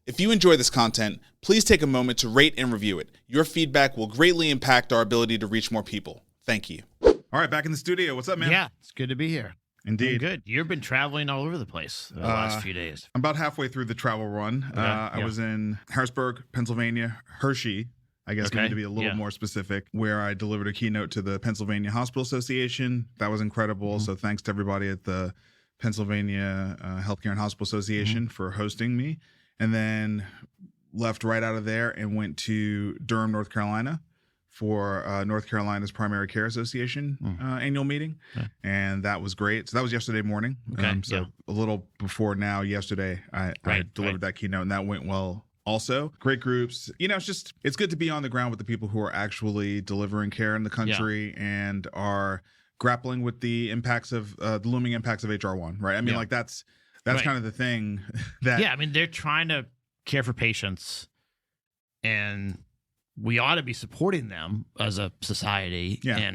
If you enjoy this content, please take a moment to rate and review it. Your feedback will greatly impact our ability to reach more people. Thank you. All right, back in the studio. What's up, man? Yeah, it's good to be here. Indeed. Good. You've been traveling all over the place the last few days. I'm about halfway through the travel run. I was in Harrisburg, Pennsylvania, Hershey, I guess we need to be a little more specific, where I delivered a keynote to the Pennsylvania Hospital Association. That was incredible. So thanks to everybody at the Pennsylvania Healthcare and Hospital Association for hosting me. And then left right out of there and went to Durham, North Carolina for North Carolina's Primary Care Association annual meeting. And that was great. So that was yesterday morning. A little before now, yesterday, I delivered that keynote, and that went well also. Great groups. You know, it's good to be on the ground with the people who are actually delivering care in the country and are grappling with the impacts of the looming impacts of HR1, right? I mean, like that's kind of the thing that... Yeah, I mean, they're trying to care for patients, and we ought to be supporting them as a society. Yeah.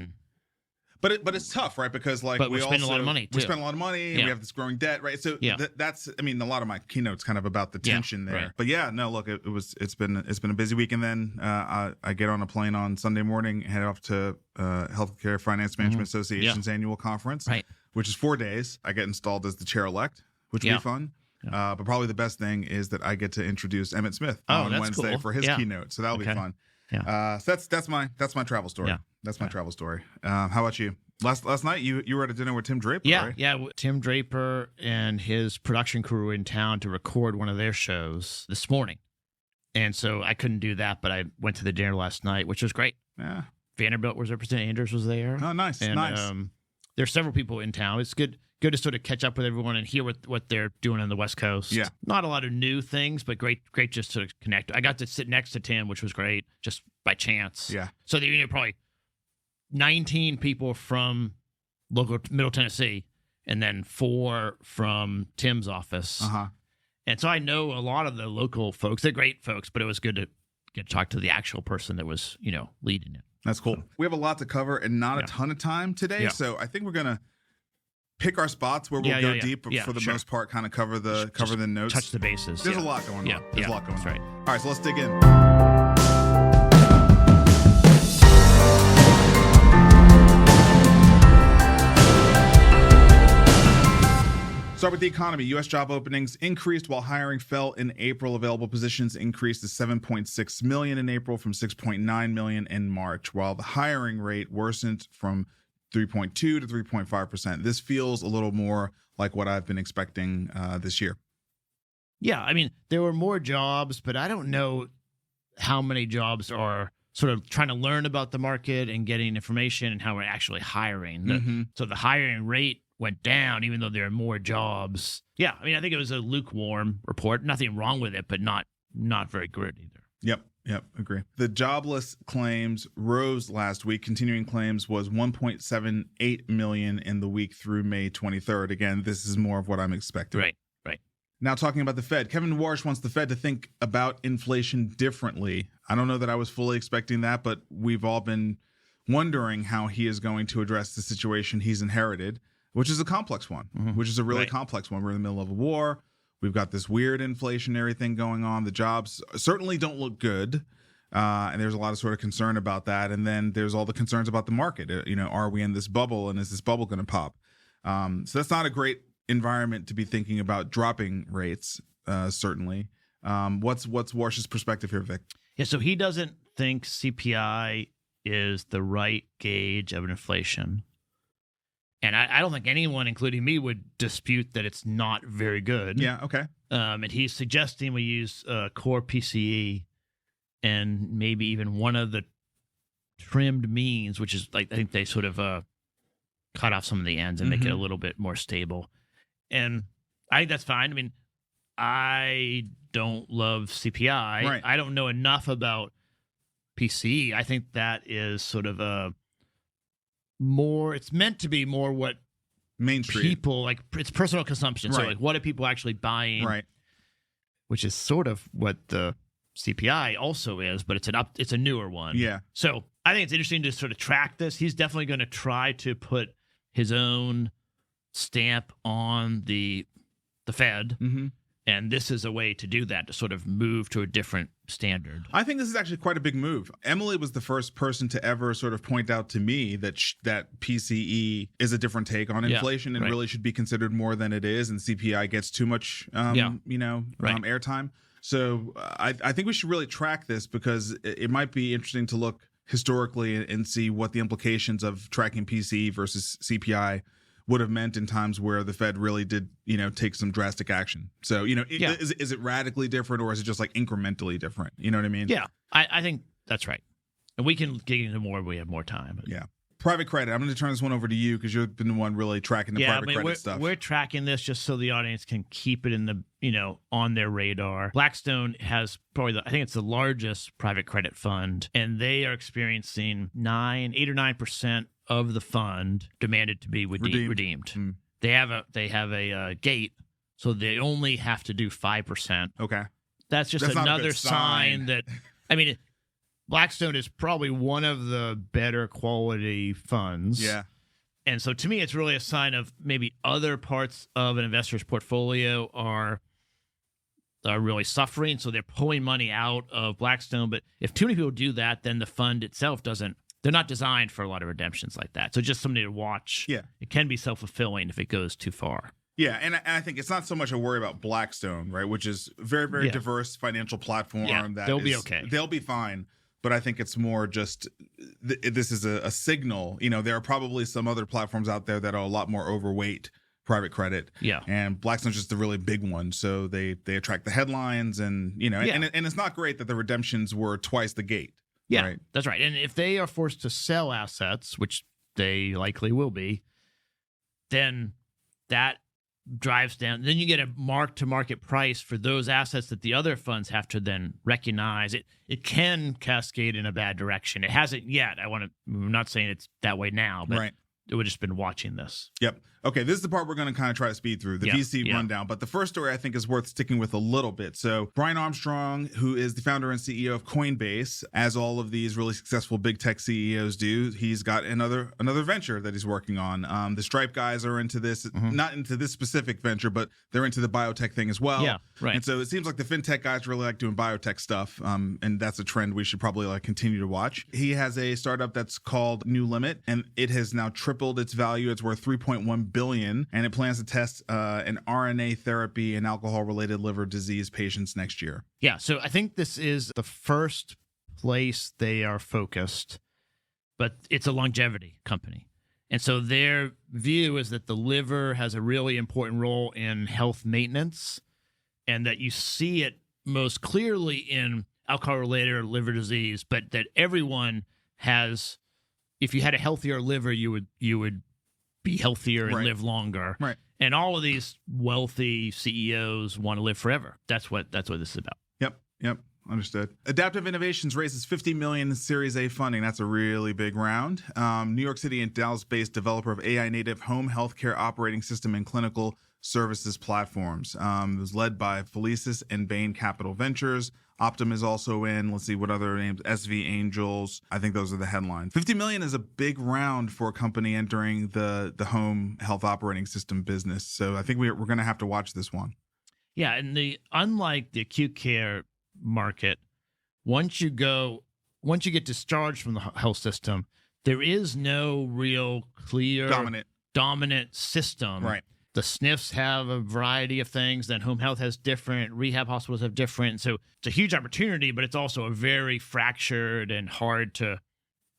But it's tough, right? Because we spend a lot of money, too. We spend a lot of money, and we have this growing debt, right? So that's, I mean, a lot of my keynote's kind of about the tension there. Right. But yeah, no, look, it's been a busy week, and then I get on a plane on Sunday morning, head off to Healthcare Finance Management Association's annual conference, which is 4 days. I get installed as the chair-elect, which will be fun. But probably the best thing is that I get to introduce Emmett Smith on Wednesday for his keynote. So that'll be fun. Yeah. So that's my travel story. Yeah. That's my travel story. How about you? Last night you were at a dinner with Tim Draper, right? Yeah. Tim Draper and his production crew were in town to record one of their shows this morning. And so I couldn't do that, but I went to the dinner last night, which was great. Yeah. Vanderbilt was represented, Anders was there. Oh, nice. And, nice. There's several people in town. It's good to sort of catch up with everyone and hear what they're doing on the West Coast. Yeah. Not a lot of new things, but great just to connect. I got to sit next to Tim, which was great, just by chance. Yeah. So there were probably 19 people from local Middle Tennessee, and then 4 from Tim's office. And so I know a lot of the local folks. They're great folks, but it was good to get to talk to the actual person that was, leading it. That's cool. We have a lot to cover and not a ton of time today. Yeah. So I think we're going to pick our spots where we'll go deep, but for the most part, kind of cover the notes. Touch the bases. There's a lot going on. There's a lot going on. Right. All right, so let's dig in. Start with the economy. U.S. job openings increased while hiring fell in April. Available positions increased to 7.6 million in April from 6.9 million in March, while the hiring rate worsened from 3.2 to 3.5%. This feels a little more like what I've been expecting this year. Yeah, I mean, there were more jobs, but I don't know how many jobs are sort of trying to learn about the market and getting information and how we're actually hiring. So the hiring rate went down, even though there are more jobs. Yeah, I mean, I think it was a lukewarm report. Nothing wrong with it, but not very good either. Yep, agree. The jobless claims rose last week. Continuing claims was 1.78 million in the week through May 23rd. Again, this is more of what I'm expecting. Right. Now talking about the Fed. Kevin Warsh wants the Fed to think about inflation differently. I don't know that I was fully expecting that, but we've all been wondering how he is going to address the situation he's inherited, which is a complex one, which is a really complex one. We're in the middle of a war. We've got this weird inflationary thing going on. The jobs certainly don't look good. And there's a lot of sort of concern about that. And then there's all the concerns about the market. Are we in this bubble, and is this bubble going to pop? So that's not a great environment to be thinking about dropping rates, certainly. What's Warsh's perspective here, Vic? Yeah, so he doesn't think CPI is the right gauge of inflation. And I don't think anyone, including me, would dispute that it's not very good. Yeah, okay. And he's suggesting we use core PCE and maybe even one of the trimmed means, which is like, I think they sort of cut off some of the ends and make it a little bit more stable. And I think that's fine. I mean, I don't love CPI. Right. I don't know enough about PCE. I think that is sort of it's meant to be more what Main Street people like. It's personal consumption. So like, what are people actually buying? Right. Which is sort of what the CPI also is, but it's a newer one. Yeah. So I think it's interesting to sort of track this. He's definitely going to try to put his own stamp on the Fed And this is a way to do that, to sort of move to a different standard. I think this is actually quite a big move. Emily was the first person to ever sort of point out to me that that PCE is a different take on inflation and really should be considered more than it is, and CPI gets too much, airtime. So I think we should really track this, because it might be interesting to look historically and see what the implications of tracking PCE versus CPI would have meant in times where the Fed really did, take some drastic action. So, is it radically different, or is it just like incrementally different? You know what I mean? Yeah, I think that's right. And we can get into more when we have more time. Yeah. Private credit. I'm going to turn this one over to you, because you've been the one really tracking the private credit stuff. We're tracking this just so the audience can keep it in the, on their radar. Blackstone has probably I think it's the largest private credit fund, and they are experiencing 8 or 9% of the fund demanded to be redeemed. Mm. They have a gate, so they only have to do 5%. Okay, that's another sign that, Blackstone is probably one of the better quality funds. Yeah. And so to me, it's really a sign of maybe other parts of an investor's portfolio are really suffering. So they're pulling money out of Blackstone. But if too many people do that, then the fund itself they're not designed for a lot of redemptions like that. So just something to watch. Yeah. It can be self-fulfilling if it goes too far. Yeah, and I think it's not so much a worry about Blackstone, right, which is very, very diverse financial platform. Yeah, they'll be okay. They'll be fine. But I think it's more just this is a signal. There are probably some other platforms out there that are a lot more overweight private credit. Yeah. And Blackstone's just the really big one. So they attract the headlines, and, and it's not great that the redemptions were twice the gate. Yeah, right? That's right. And if they are forced to sell assets, which they likely will be, then that drives down. Then you get a mark-to-market price for those assets that the other funds have to then recognize. It can cascade in a bad direction. It hasn't yet. I'm not saying it's that way now, but it would have just been watching this. Yep. Okay, this is the part we're going to kind of try to speed through, the VC rundown. But the first story I think is worth sticking with a little bit. So Brian Armstrong, who is the founder and CEO of Coinbase, as all of these really successful big tech CEOs do, he's got another venture that he's working on. The Stripe guys are into this, not into this specific venture, but they're into the biotech thing as well. Yeah, right. And so it seems like the fintech guys really like doing biotech stuff, and that's a trend we should probably continue to watch. He has a startup that's called New Limit, and it has now tripled its value. It's worth $3.1 billion, and it plans to test an RNA therapy in alcohol-related liver disease patients next year. Yeah, so I think this is the first place they are focused, but it's a longevity company. And so their view is that the liver has a really important role in health maintenance, and that you see it most clearly in alcohol-related liver disease, but that everyone has, if you had a healthier liver, you would be healthier and live longer. Right. And all of these wealthy CEOs want to live forever. That's what this is about. Yep. Understood. Adaptive Innovations raises $50 million in Series A funding. That's a really big round. New York City and Dallas-based developer of AI-native home healthcare operating system and clinical services platforms. It was led by Felicis and Bain Capital Ventures. Optum is also in. Let's see what other names. SV Angels. I think those are the headlines. $50 million is a big round for a company entering the home health operating system business. So I think we're going to have to watch this one. Yeah, and unlike the acute care market, once you get discharged from the health system, there is no real clear dominant system. Right. The SNFs have a variety of things, then home health has different, rehab hospitals have different. So it's a huge opportunity, but it's also a very fractured and hard to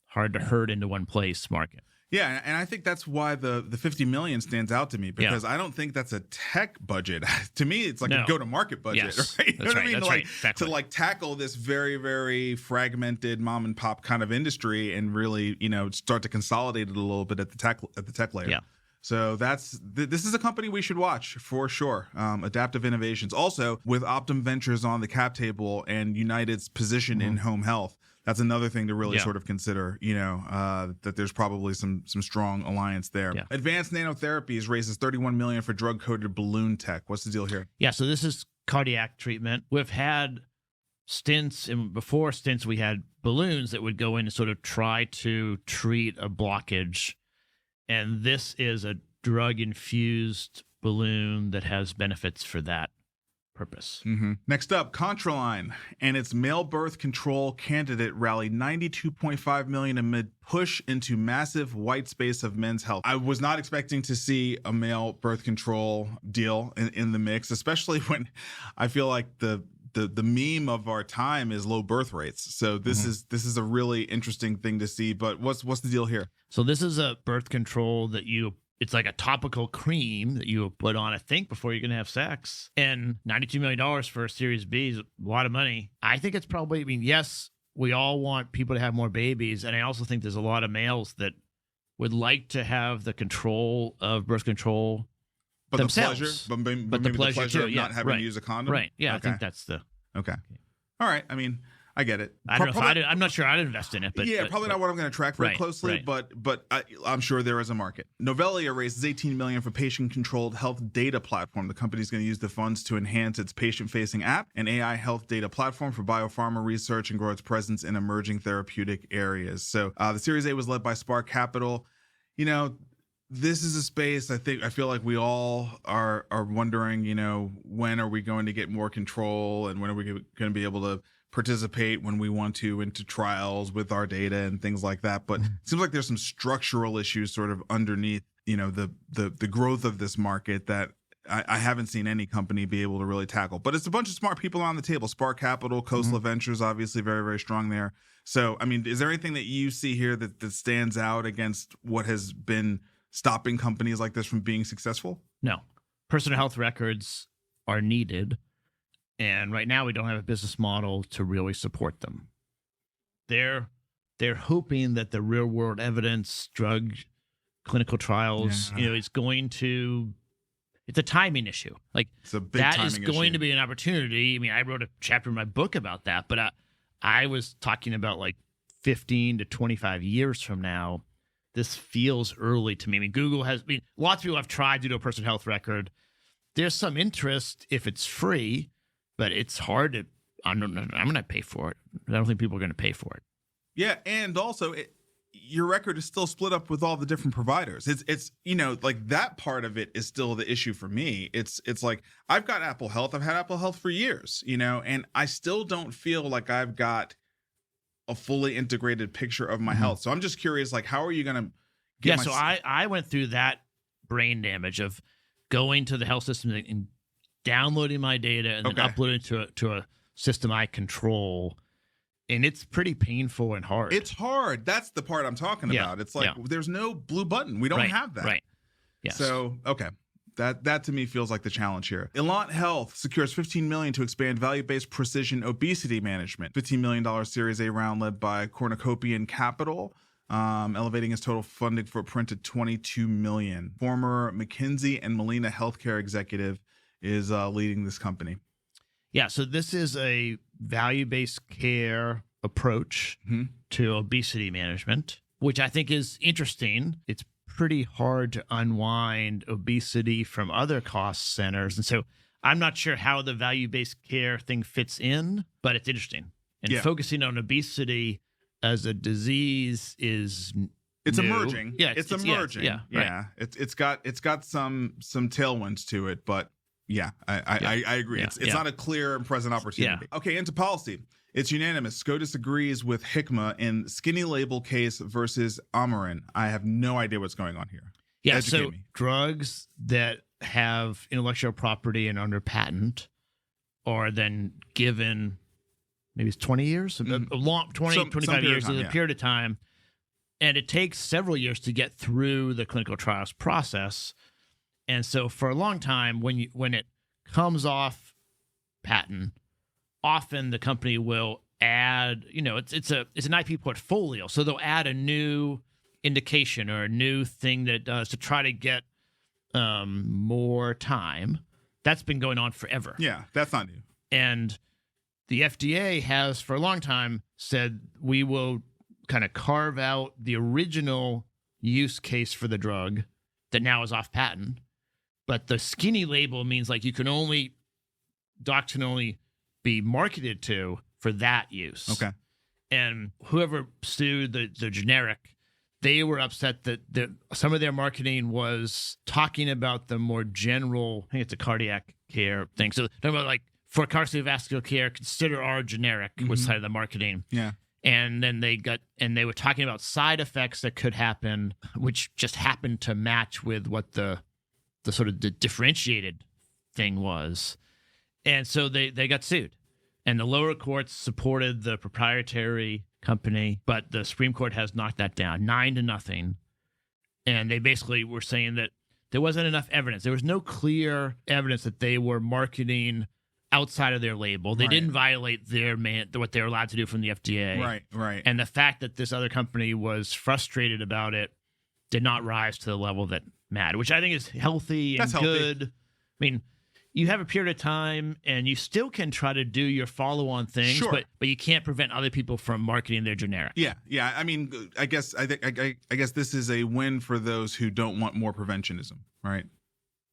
herd into one place market. Yeah, and I think that's why the $50 million stands out to me, because I don't think that's a tech budget. To me, it's like a go-to-market budget, right? You know what I mean? That's right. Exactly. To tackle this very, very fragmented mom and pop kind of industry and really, start to consolidate it a little bit at the tech layer. Yeah. So this is a company we should watch for sure. Adaptive Innovations. Also, with Optum Ventures on the cap table and United's position in home health, that's another thing to really sort of consider, that there's probably some strong alliance there. Yeah. Advanced NanoTherapies raises $31 million for drug-coated balloon tech. What's the deal here? Yeah, so this is cardiac treatment. We've had stints, and before stints, we had balloons that would go in and sort of try to treat a blockage. And this is a drug-infused balloon that has benefits for that purpose. Next up, Contraline and its male birth control candidate rallied $92.5 million amid push into massive white space of men's health. I was not expecting to see a male birth control deal in the mix, especially when I feel like the meme of our time is low birth rates. So this is a really interesting thing to see. But what's the deal here? So this is a birth control that it's like a topical cream that you put on, I think, before you're going to have sex. And $92 million for a Series B is a lot of money. I think it's probably, yes, we all want people to have more babies. And I also think there's a lot of males would like to have the control of birth control themselves. But the pleasure of not having to use a condom? Right. Yeah, okay. I think that's the... Okay. All right. I mean, I get it. I don't know I'm not sure I'd invest in it, but probably not what I'm going to track very closely. Right. But I'm sure there is a market. Novellia raises $18 million for patient-controlled health data platform. The company's going to use the funds to enhance its patient-facing app and AI health data platform for biopharma research and grow its presence in emerging therapeutic areas. So the Series A was led by Spark Capital. This is a space I feel like we all are wondering. When are we going to get more control, and when are we going to be able to participate when we want to into trials with our data and things like that. But it seems like there's some structural issues sort of underneath, the growth of this market that I haven't seen any company be able to really tackle. But it's a bunch of smart people on the table. Spark Capital, Khosla Ventures, obviously very, very strong there. So, I mean, is there anything that you see here that stands out against what has been stopping companies like this from being successful? No. Personal health records are needed. And right now we don't have a business model to really support them. They're hoping that the real world evidence, drug clinical trials, it's a timing issue. Like it's a big that is timing going issue. to be an opportunity. I mean, I wrote a chapter in my book about that, but I was talking about like 15 to 25 years from now. This feels early to me. I mean, lots of people have tried to do a personal health record. There's some interest if it's free, but it's hard to. I'm going to pay for it. I don't think people are going to pay for it. Yeah, and also your record is still split up with all the different providers. It's like that part of it is still the issue for me. It's like I've got Apple Health. I've had Apple Health for years, and I still don't feel like I've got a fully integrated picture of my health. So I'm just curious, like, how are you going to get so I went through that brain damage of going to the health system and downloading my data and then uploading it to a system I control. And it's pretty painful and hard. It's hard. That's the part I'm talking about. It's like there's no blue button. We don't have that. Right. Yes. So, okay. That to me feels like the challenge here. Ilant Health secures $15 million to expand value-based precision obesity management. $15 million Series A round led by Cornucopian Capital, elevating its total funding footprint to $22 million. Former McKinsey and Molina healthcare executive is leading this company. Yeah, so this is a value-based care approach to obesity management, which I think is interesting. It's pretty hard to unwind obesity from other cost centers. And so I'm not sure how the value-based care thing fits in, but it's interesting. And focusing on obesity as a disease is it's new. emerging. Yeah, it's emerging. Right. It's got some tailwinds to it, but I agree. It's not a clear and present opportunity. Yeah. Okay, into policy. It's unanimous. SCOTUS agrees with Hikma in skinny label case versus Amarin. I have no idea what's going on here. Yeah, Educate so me. drugs that have intellectual property and under patent are then given maybe it's 20 years, a long 25 years is a period of time. And it takes several years to get through the clinical trials process. And so for a long time, when it comes off patent, often the company will add, it's an IP portfolio. So they'll add a new indication or a new thing that it does to try to get more time. That's been going on forever. Yeah, that's not new. And the FDA has for a long time said we will kind of carve out the original use case for the drug that now is off patent. But the skinny label means like docs can only be marketed to for that use. Okay. And whoever sued the generic, they were upset that some of their marketing was talking about the more general, I think it's a cardiac care thing. So talking about like for cardiovascular care, consider our generic was side of the marketing. Yeah. And then they were talking about side effects that could happen, which just happened to match with what the sort of the differentiated thing was. And so they got sued. And the lower courts supported the proprietary company, but the Supreme Court has knocked that down 9-0. And they basically were saying that there wasn't enough evidence. There was no clear evidence that they were marketing outside of their label. They didn't violate what they're allowed to do from the FDA. Right. And the fact that this other company was frustrated about it did not rise to the level that mattered, which I think is healthy and good. I mean, you have a period of time and you still can try to do your follow-on things, but you can't prevent other people from marketing their generic. Yeah. I mean, I guess guess this is a win for those who don't want more preventionism, right?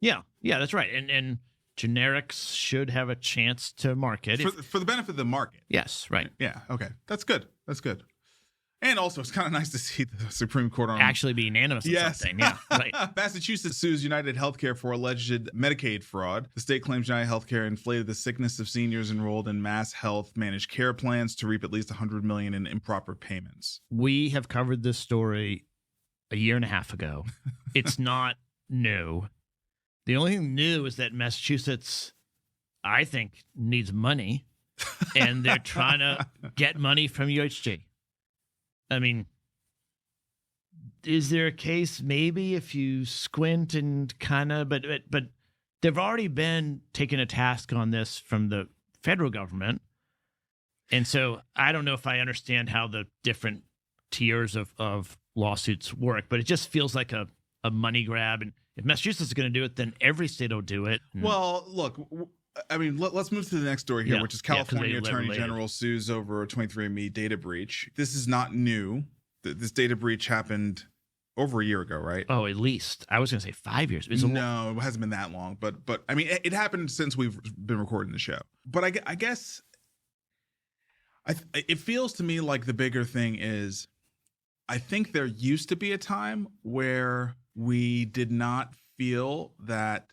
Yeah, that's right. And generics should have a chance to market for the benefit of the market. Yes, right. Yeah. Okay, that's good. And also, it's kind of nice to see the Supreme Court actually be unanimous on something. Yeah, right. Massachusetts sues UnitedHealthcare for alleged Medicaid fraud. The state claims UnitedHealthcare inflated the sickness of seniors enrolled in mass health managed care plans to reap at least $100 million in improper payments. We have covered this story a year and a half ago. It's not new. The only thing new is that Massachusetts, I think, needs money, and they're trying to get money from UHG. I mean, is there a case maybe if you squint and kind of, but they've already been taking a task on this from the federal government. And so I don't know if I understand how the different tiers of lawsuits work, but it just feels like a money grab. And if Massachusetts is going to do it, then every state will do it. Well, look, I mean, let's move to the next story here, which is California Attorney General sues over a 23andMe data breach. This is not new. This data breach happened over a year ago, right? Oh, at least. I was going to say 5 years. No, it hasn't been that long. But I mean, it happened since we've been recording the show. But I guess it feels to me like the bigger thing is I think there used to be a time where we did not feel that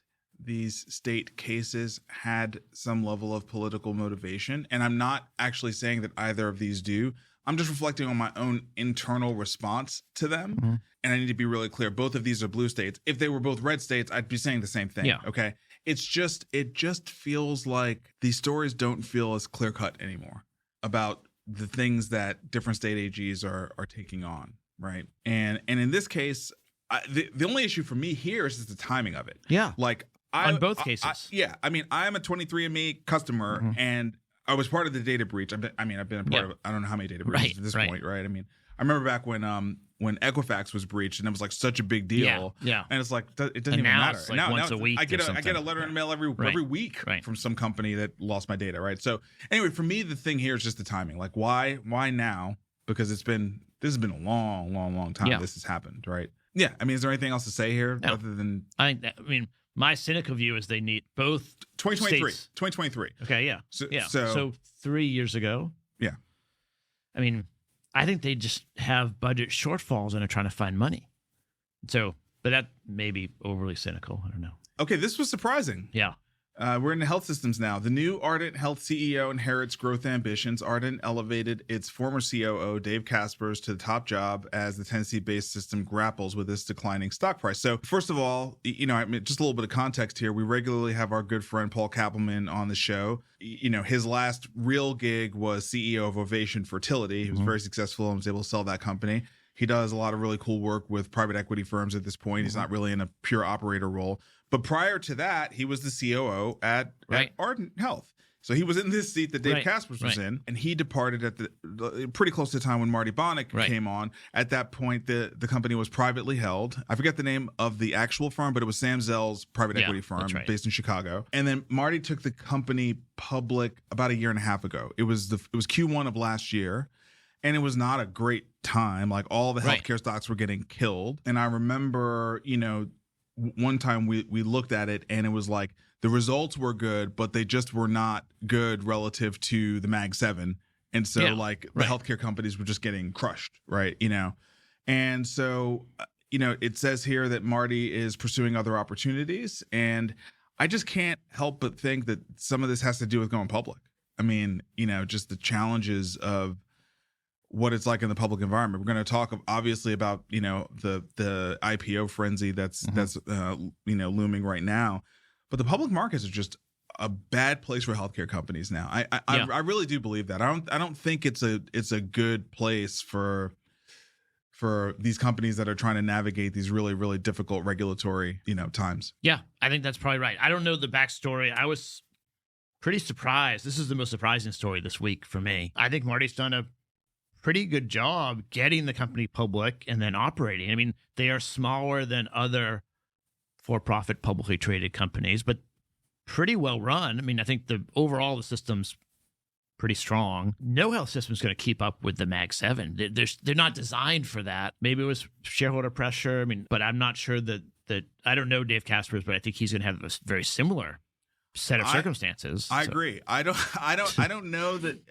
these state cases had some level of political motivation. And I'm not actually saying that either of these do. I'm just reflecting on my own internal response to them. Mm-hmm. And I need to be really clear. Both of these are blue states. If they were both red states, I'd be saying the same thing. Yeah. Okay. It just feels like these stories don't feel as clear cut anymore about the things that different state AGs are taking on. Right. And in this case, the only issue for me here is just the timing of it. Yeah. Like, on both cases. I mean, I am a 23andMe customer, and I was part of the data breach. I've been a part of, I don't know how many data breaches at this point, right? I mean, I remember back when Equifax was breached, and it was like such a big deal. Yeah. And it's like, it doesn't even matter. It's like once a week I get a letter in the mail every week from some company that lost my data, right? So anyway, for me, the thing here is just the timing. Like, why now? Because this has been a long time this has happened, right? Yeah. I mean, is there anything else to say here other than I mean, my cynical view is they need both 2023. Okay, yeah. So 3 years ago. Yeah. I mean, I think they just have budget shortfalls and are trying to find money. So, but that may be overly cynical. I don't know. Okay, this was surprising. Yeah. We're in the health systems now. The new Ardent Health CEO inherits growth ambitions. Ardent elevated its former COO, Dave Kaspers, to the top job as the Tennessee-based system grapples with its declining stock price. So first of all, I mean, just a little bit of context here. We regularly have our good friend Paul Kappelman on the show. His last real gig was CEO of Ovation Fertility. He was very successful and was able to sell that company. He does a lot of really cool work with private equity firms at this point. He's not really in a pure operator role. But prior to that, he was the COO at Ardent Health. So he was in this seat that Dave Kaspers was in, and he departed at the pretty close to the time when Marty Bonnick came on. At that point, the company was privately held. I forget the name of the actual firm, but it was Sam Zell's private equity firm based in Chicago. And then Marty took the company public about a year and a half ago. It was Q1 of last year. And it was not a great time. Like, all the healthcare stocks were getting killed. And I remember, one time we looked at it and it was like the results were good, but they just were not good relative to the Mag 7. And so the healthcare companies were just getting crushed, right? And so, it says here that Marty is pursuing other opportunities. And I just can't help but think that some of this has to do with going public. I mean, just the challenges of what it's like in the public environment. We're going to talk obviously about, the IPO frenzy that's looming right now, but the public markets are just a bad place for healthcare companies now. I really do believe that. I don't think it's a good place for these companies that are trying to navigate these really, really difficult regulatory, times. Yeah, I think that's probably right. I don't know the backstory. I was pretty surprised. This is the most surprising story this week for me. I think Marty's done a pretty good job getting the company public and then operating. I mean, they are smaller than other for-profit publicly traded companies, but pretty well run. I mean, I think the system's pretty strong. No health system is going to keep up with the Mag 7. They're not designed for that. Maybe it was shareholder pressure. I mean, but I'm not sure that I don't know Dave Kasper's, but I think he's going to have a very similar set of circumstances. I agree. I don't know that.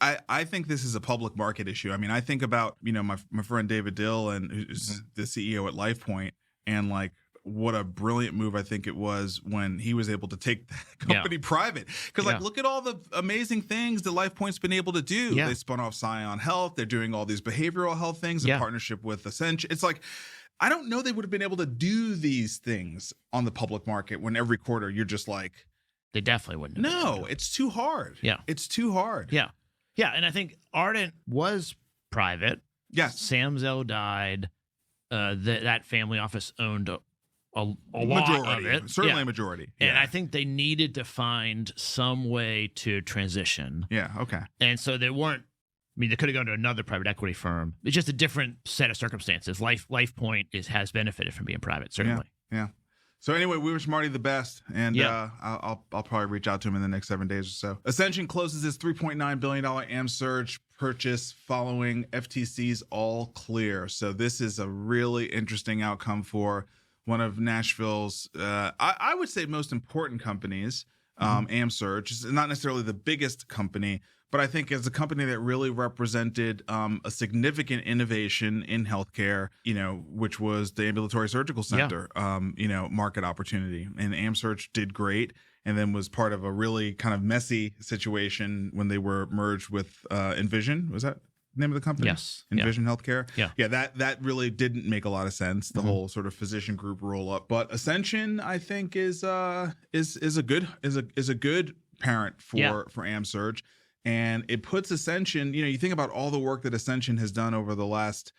I think this is a public market issue. I mean, I think about my friend David Dill, and who's the CEO at LifePoint, and like what a brilliant move I think it was when he was able to take the company private. Because look at all the amazing things that LifePoint's been able to do. They spun off Scion Health. They're doing all these behavioral health things in partnership with Ascension. It's like, I don't know they would have been able to do these things on the public market when every quarter you're just like, they definitely wouldn't. No, it's too hard. Yeah. It's too hard. Yeah. Yeah. And I think Ardent was private. Yes. Sam Zell died. That family office owned a lot majority of it. Certainly a majority. Yeah. And I think they needed to find some way to transition. Yeah. Okay. And so they weren't, they could have gone to another private equity firm. It's just a different set of circumstances. LifePoint has benefited from being private, certainly. Yeah. So anyway, we wish Marty the best, and I'll probably reach out to him in the next 7 days or so. Ascension closes its $3.9 billion AmSurg purchase following FTC's all clear. So this is a really interesting outcome for one of Nashville's, I would say, most important companies. AmSurg is not necessarily the biggest company, but I think as a company that really represented a significant innovation in healthcare, which was the ambulatory surgical center, market opportunity. And AmSurg did great, and then was part of a really kind of messy situation when they were merged with Envision. Was that the name of the company? Yes. Envision Healthcare. Yeah. That really didn't make a lot of sense. The whole sort of physician group roll up. But Ascension, I think, is a good parent for AmSurg. And it puts Ascension, you think about all the work that Ascension has done over the last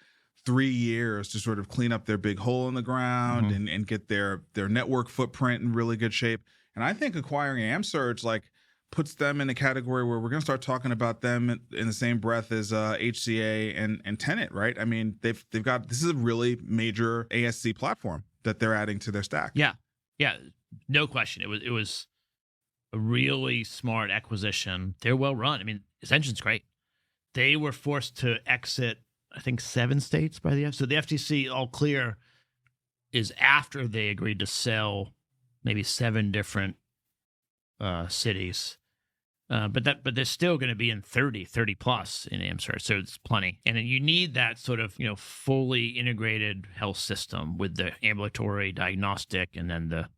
3 years to sort of clean up their big hole in the ground and get their network footprint in really good shape. And I think acquiring AmSurg puts them in a category where we're going to start talking about them in the same breath as HCA and Tenet, right? I mean, they've got, this is a really major ASC platform that they're adding to their stack. Yeah, no question. It was a really smart acquisition. They're well run. I mean, Ascension's great. They were forced to exit, I think, 7 states by the FTC. So the FTC all clear is after they agreed to sell maybe 7 different cities. But they're still going to be in 30 plus in AmSurg, so it's plenty. And then you need that sort of fully integrated health system with the ambulatory, diagnostic, and then the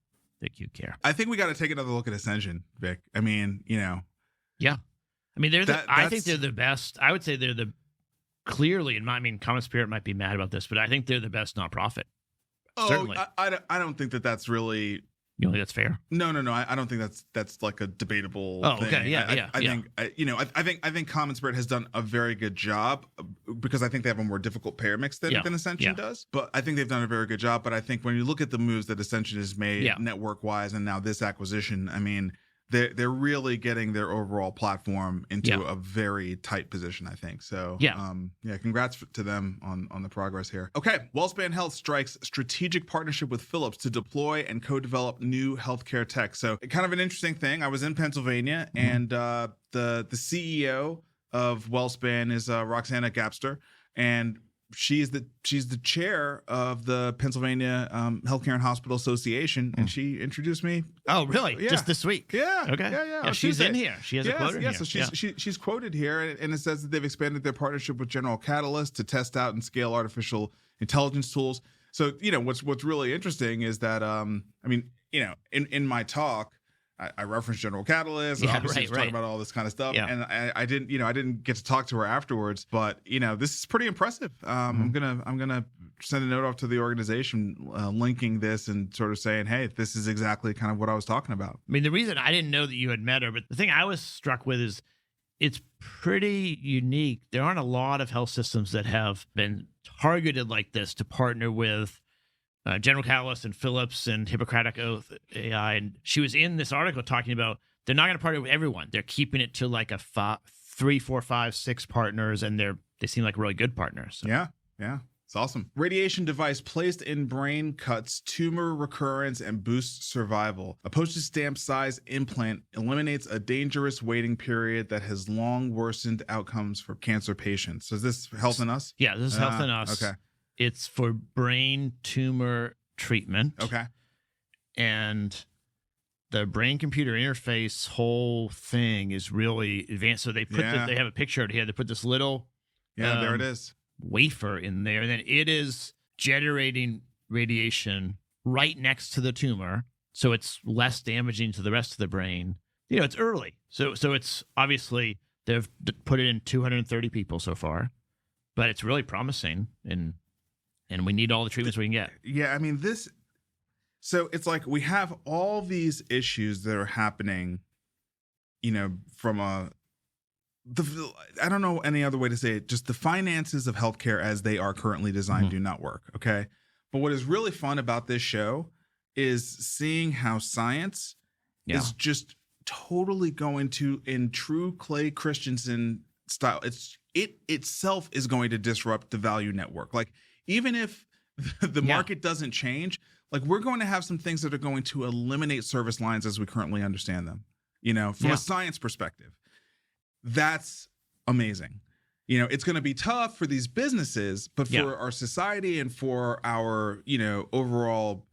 acute care. I think we got to take another look at Ascension, Vic. I mean, yeah. I mean, I think they're the best. I would say they're clearly, Common Spirit might be mad about this, but I think they're the best nonprofit. Oh, certainly. I don't think that's really. You think that's fair? No. I don't think that's like a debatable thing. Okay. Yeah. I think Common Spirit has done a very good job because I think they have a more difficult payer mix than Ascension does. But I think they've done a very good job. But I think when you look at the moves that Ascension has made network wise, and now this acquisition, I mean, they're really getting their overall platform into a very tight position, I think. So congrats to them on the progress here. Okay, WellSpan Health strikes strategic partnership with Philips to deploy and co-develop new healthcare tech. So kind of an interesting thing. I was in Pennsylvania, and the CEO of WellSpan is Roxana Gapster, and she's the chair of the Pennsylvania Healthcare and Hospital Association, and she introduced me. Oh, really? Yeah. Just this week? Yeah. Okay. Yeah. She's in here. She has a quote in here. So she's quoted here, and it says that they've expanded their partnership with General Catalyst to test out and scale artificial intelligence tools. So what's really interesting is that in my talk, I referenced General Catalyst. And obviously, talking about all this kind of stuff, and I didn't get to talk to her afterwards. But this is pretty impressive. I'm gonna send a note off to the organization, linking this and sort of saying, hey, this is exactly kind of what I was talking about. I mean, the reason I didn't know that you had met her, but the thing I was struck with is it's pretty unique. There aren't a lot of health systems that have been targeted like this to partner with General Catalyst and Philips and Hippocratic Oath AI. And she was in this article talking about they're not going to partner with everyone. They're keeping it to like a 3, 4, 5, 6 partners, and they seem like really good partners. So. Yeah. It's awesome. Radiation device placed in brain cuts tumor recurrence and boosts survival. A postage stamp size implant eliminates a dangerous waiting period that has long worsened outcomes for cancer patients. So is this Health in Us? Yeah, this is Health in Us. Okay. It's for brain tumor treatment. Okay. And the brain-computer interface whole thing is really advanced. So they they have a picture of it here. They put this little there it is. Wafer in there, and then it is generating radiation right next to the tumor, so it's less damaging to the rest of the brain. It's early, so it's obviously they've put it in 230 people so far, but it's really promising, and we need all the treatments we can get. Yeah, I mean this. So it's like we have all these issues that are happening, from I don't know any other way to say it. Just the finances of healthcare as they are currently designed do not work. Okay. But what is really fun about this show is seeing how science is just totally going to, in true Clay Christensen style, it itself is going to disrupt the value network. Like, even if the market doesn't change, like, we're going to have some things that are going to eliminate service lines as we currently understand them, from a science perspective. That's amazing. It's going to be tough for these businesses, but for our society and for our, overall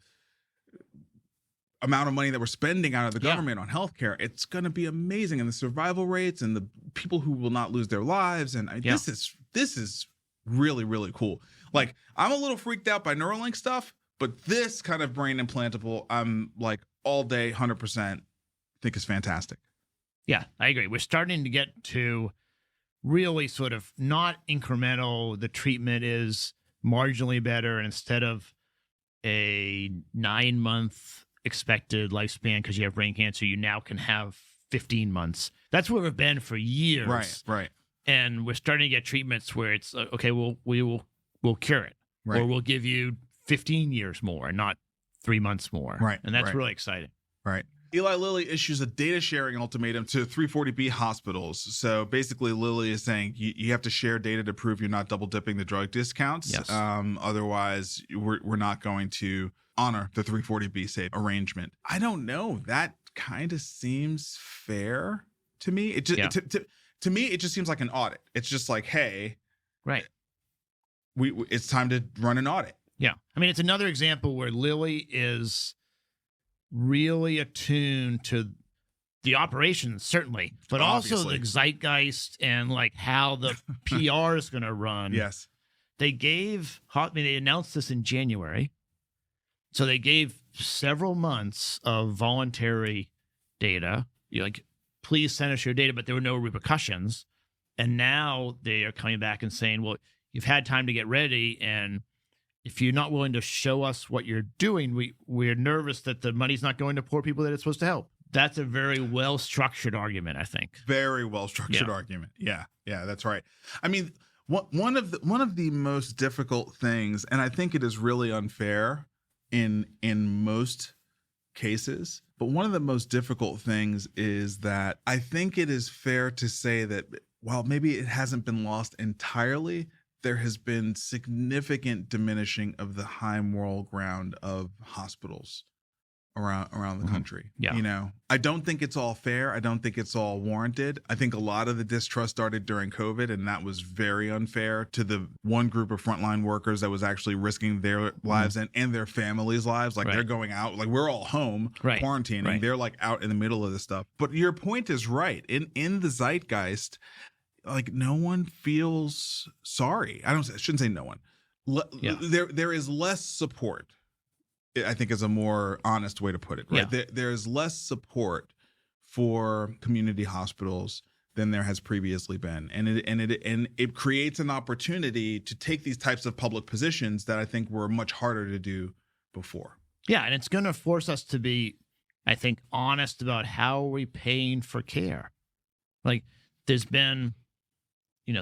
amount of money that we're spending out of the government on healthcare, it's going to be amazing. And the survival rates and the people who will not lose their lives. And this is really, really cool. Like, I'm a little freaked out by Neuralink stuff, but this kind of brain implantable, I'm like all day, 100% think is fantastic. Yeah, I agree. We're starting to get to really sort of not incremental. The treatment is marginally better. And instead of a 9-month expected lifespan because you have brain cancer, you now can have 15 months. That's where we've been for years. Right. And we're starting to get treatments where it's, okay, we'll cure it. Right. Or we'll give you 15 years more, not 3 months more. Right. And that's really exciting. Right. Eli Lilly issues a data sharing ultimatum to 340B hospitals. So basically, Lilly is saying you have to share data to prove you're not double dipping the drug discounts. Yes. Otherwise, we're not going to honor the 340B safe arrangement. I don't know. That kind of seems fair to me. It just, to me, it just seems like an audit. It's just like, hey, right, it's time to run an audit. Yeah. I mean, it's another example where Lilly is really attuned to the operations, certainly, but also the zeitgeist and like how the PR is going to run. Yes. They announced this in January. So they gave several months of voluntary data. You're like, please send us your data, but there were no repercussions. And now they are coming back and saying, well, you've had time to get ready, and if you're not willing to show us what you're doing, we're nervous that the money's not going to poor people that it's supposed to help. That's a very well-structured argument, I think. Very well-structured argument. Yeah, that's right. I mean, one of the most difficult things, and I think it is really unfair in most cases, but one of the most difficult things is that I think it is fair to say that while maybe it hasn't been lost entirely, there has been significant diminishing of the high moral ground of hospitals around the country. Yeah. I don't think it's all fair. I don't think it's all warranted. I think a lot of the distrust started during COVID, and that was very unfair to the one group of frontline workers that was actually risking their lives and their families' lives. Like they're going out, like we're all home quarantining. They're like out in the middle of this stuff. But your point is right. In the zeitgeist, like no one feels sorry. I shouldn't say no one. There is less support I think is a more honest way to put it, right? Yeah. There's less support for community hospitals than there has previously been, and it creates an opportunity to take these types of public positions that I think were much harder to do before. Yeah, and it's going to force us to be, I think, honest about how are we paying for care. Like, there's been,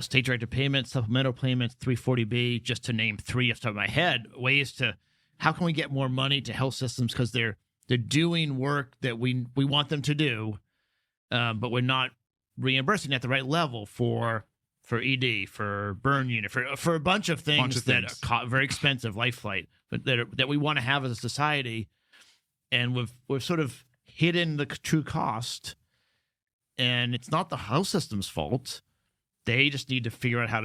state-directed payments, supplemental payments, 340B, just to name three off the top of my head, ways to, how can we get more money to health systems because they're doing work that we want them to do, but we're not reimbursing at the right level for ED, for burn unit, for a bunch of things that are very expensive, life flight, but that we want to have as a society, and we've sort of hidden the true cost, and it's not the health system's fault. They just need to figure out how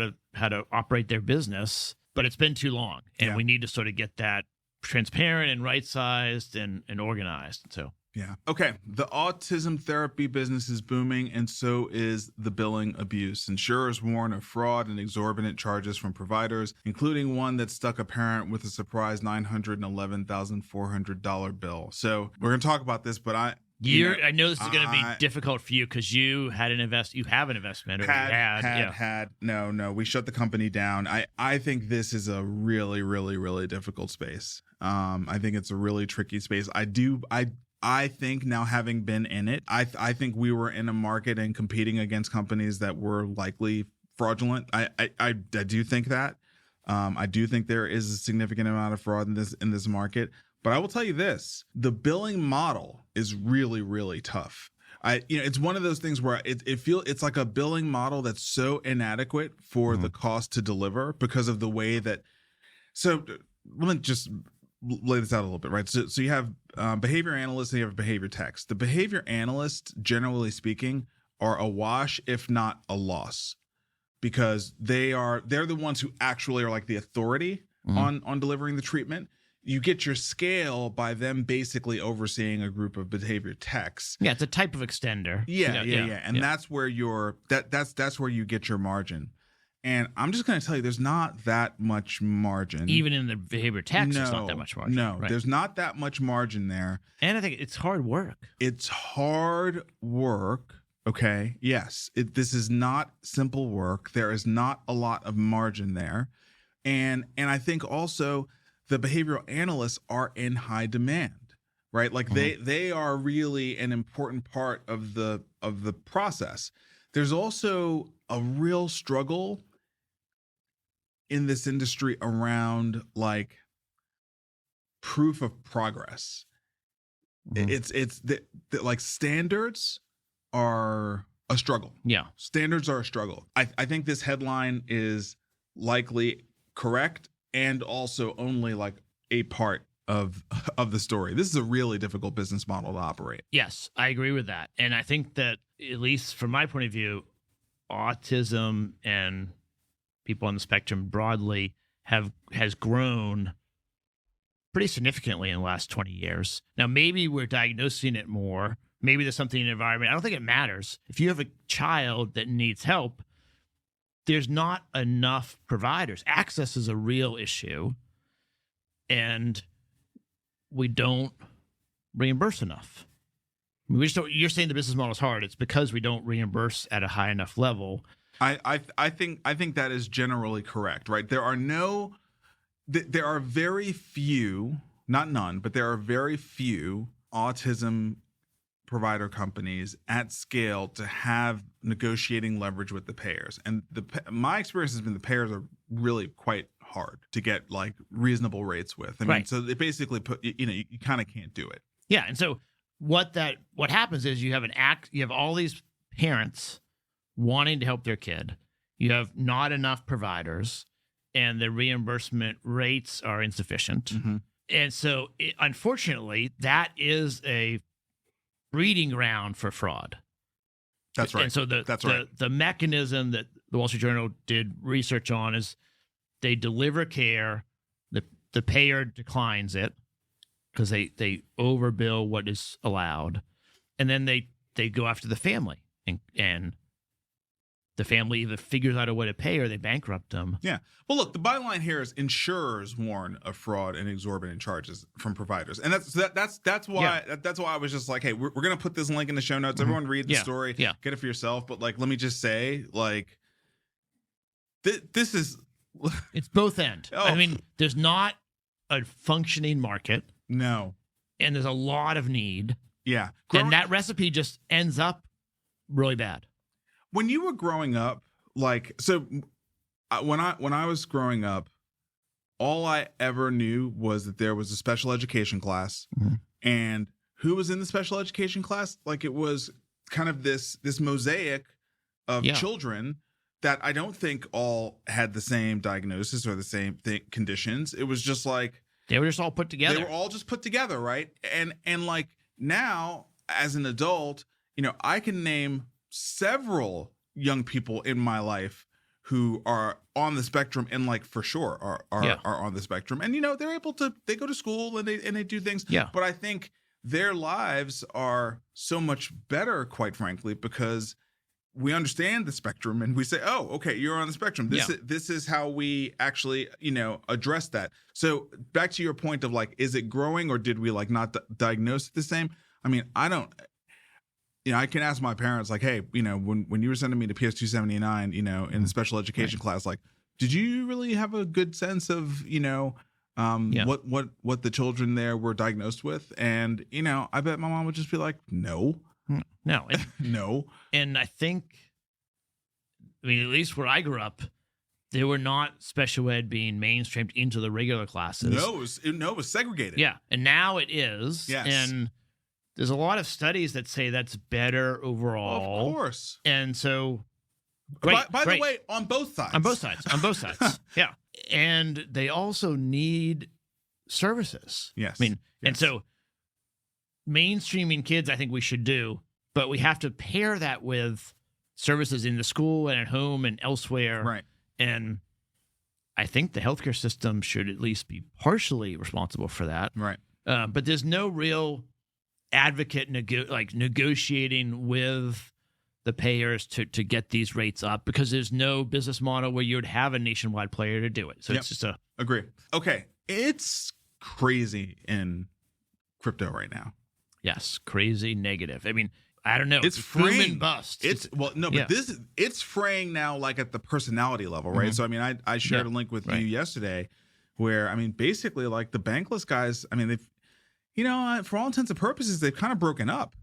to operate their business, but it's been too long, and we need to sort of get that transparent and right-sized and organized. So. Yeah. Okay. The autism therapy business is booming, and so is the billing abuse. Insurers warn of fraud and exorbitant charges from providers, including one that stuck a parent with a surprise $911,400 bill. So we're going to talk about this, but I know this is going to be difficult for you because you have an investment. No, we shut the company down. I think this is a really, really, really difficult space. I think it's a really tricky space. I think now, having been in it, I think we were in a market and competing against companies that were likely fraudulent. I do think that. I do think there is a significant amount of fraud in this market. But I will tell you this: the billing model is really, really tough. It's one of those things where it's like a billing model that's so inadequate for the cost to deliver because of the way that. So let me just lay this out a little bit, right? So you have behavior analysts and you have behavior techs. The behavior analysts, generally speaking, are a wash, if not a loss, because they're the ones who actually are like the authority on delivering the treatment. You get your scale by them basically overseeing a group of behavior techs. Yeah, it's a type of extender. Yeah. And that's where that's where you get your margin. And I'm just going to tell you, there's not that much margin. Even in the behavior techs, there's not that much margin. No, right. There's not that much margin there. And I think it's hard work. It's hard work. Okay. Yes. This is not simple work. There is not a lot of margin there. And I think also the behavioral analysts are in high demand, right? Like they are really an important part of the process. There's also a real struggle in this industry around like proof of progress. It's like standards are a struggle. Yeah. Standards are a struggle. I think this headline is likely correct and also only like a part of the story. This is a really difficult business model to operate. Yes, I agree with that. And I think that, at least from my point of view, autism and people on the spectrum broadly has grown pretty significantly in the last 20 years. Now, maybe we're diagnosing it more. Maybe there's something in the environment. I don't think it matters. If you have a child that needs help, there's not enough providers. Access is a real issue, and we don't reimburse enough. I mean, we just don't, you're saying the business model is hard. It's because we don't reimburse at a high enough level. I think that is generally correct, right? There are very few, not none, but there are very few autism provider companies at scale to have negotiating leverage with the payers. And my experience has been the payers are really quite hard to get like reasonable rates with. I mean, so they basically you kind of can't do it. Yeah. And so what happens is you have all these parents wanting to help their kid. You have not enough providers, and the reimbursement rates are insufficient. And so, unfortunately, that is a breeding ground for fraud. That's right. And so the mechanism that the Wall Street Journal did research on is they deliver care, the payer declines it because they overbill what is allowed, and then they go after the family and the family either figures out a way to pay or they bankrupt them. Yeah. Well, look, the bottom line here is insurers warn of fraud and exorbitant charges from providers, and that's why I was just like, hey, we're gonna put this link in the show notes. Everyone read the story, get it for yourself. But like, let me just say, like, this is it's both end. Oh. I mean, there's not a functioning market. No. And there's a lot of need. Yeah. And that recipe just ends up really bad. When you were growing up, like, so when I was growing up, all I ever knew was that there was a special education class, and who was in the special education class? Like, it was kind of this mosaic of children that I don't think all had the same diagnosis or the same conditions. It was just like they were just all put together. They were all just put together, right? And like now, as an adult, you know, I can name several young people in my life who are on the spectrum and like for sure are on the spectrum. And you know, they go to school and they do things. Yeah. But I think their lives are so much better, quite frankly, because we understand the spectrum and we say, oh, okay, you're on the spectrum. This is how we actually, you know, address that. So back to your point of like, is it growing or did we like not diagnose it the same? I mean, I don't, you know, I can ask my parents like, hey, you know, when you were sending me to PS279, you know, in the special education class, like, did you really have a good sense of, you know, what the children there were diagnosed with? And, you know, I bet my mom would just be like, no. No. No. And I think, I mean, at least where I grew up, they were not special ed being mainstreamed into the regular classes. No, it was segregated. Yeah. And now it is. Yes. And there's a lot of studies that say that's better overall. Of course. And so, by the way, on both sides. On both sides. Yeah. And they also need services. Yes. I mean, and so mainstreaming kids, I think we should do, but we have to pair that with services in the school and at home and elsewhere. Right. And I think the healthcare system should at least be partially responsible for that. Right. But there's no real advocate negotiating with the payers to get these rates up because there's no business model where you would have a nationwide player to do it. So it's just agree. Okay. It's crazy in crypto right now. Yes, crazy negative. I mean, I don't know. It's boom fraying. and bust. But it's fraying now, like at the personality level, right? So I mean, I shared a link with you yesterday, where I mean, basically, like the bankless guys. I mean, they've, you know, for all intents and purposes, they've kind of broken up.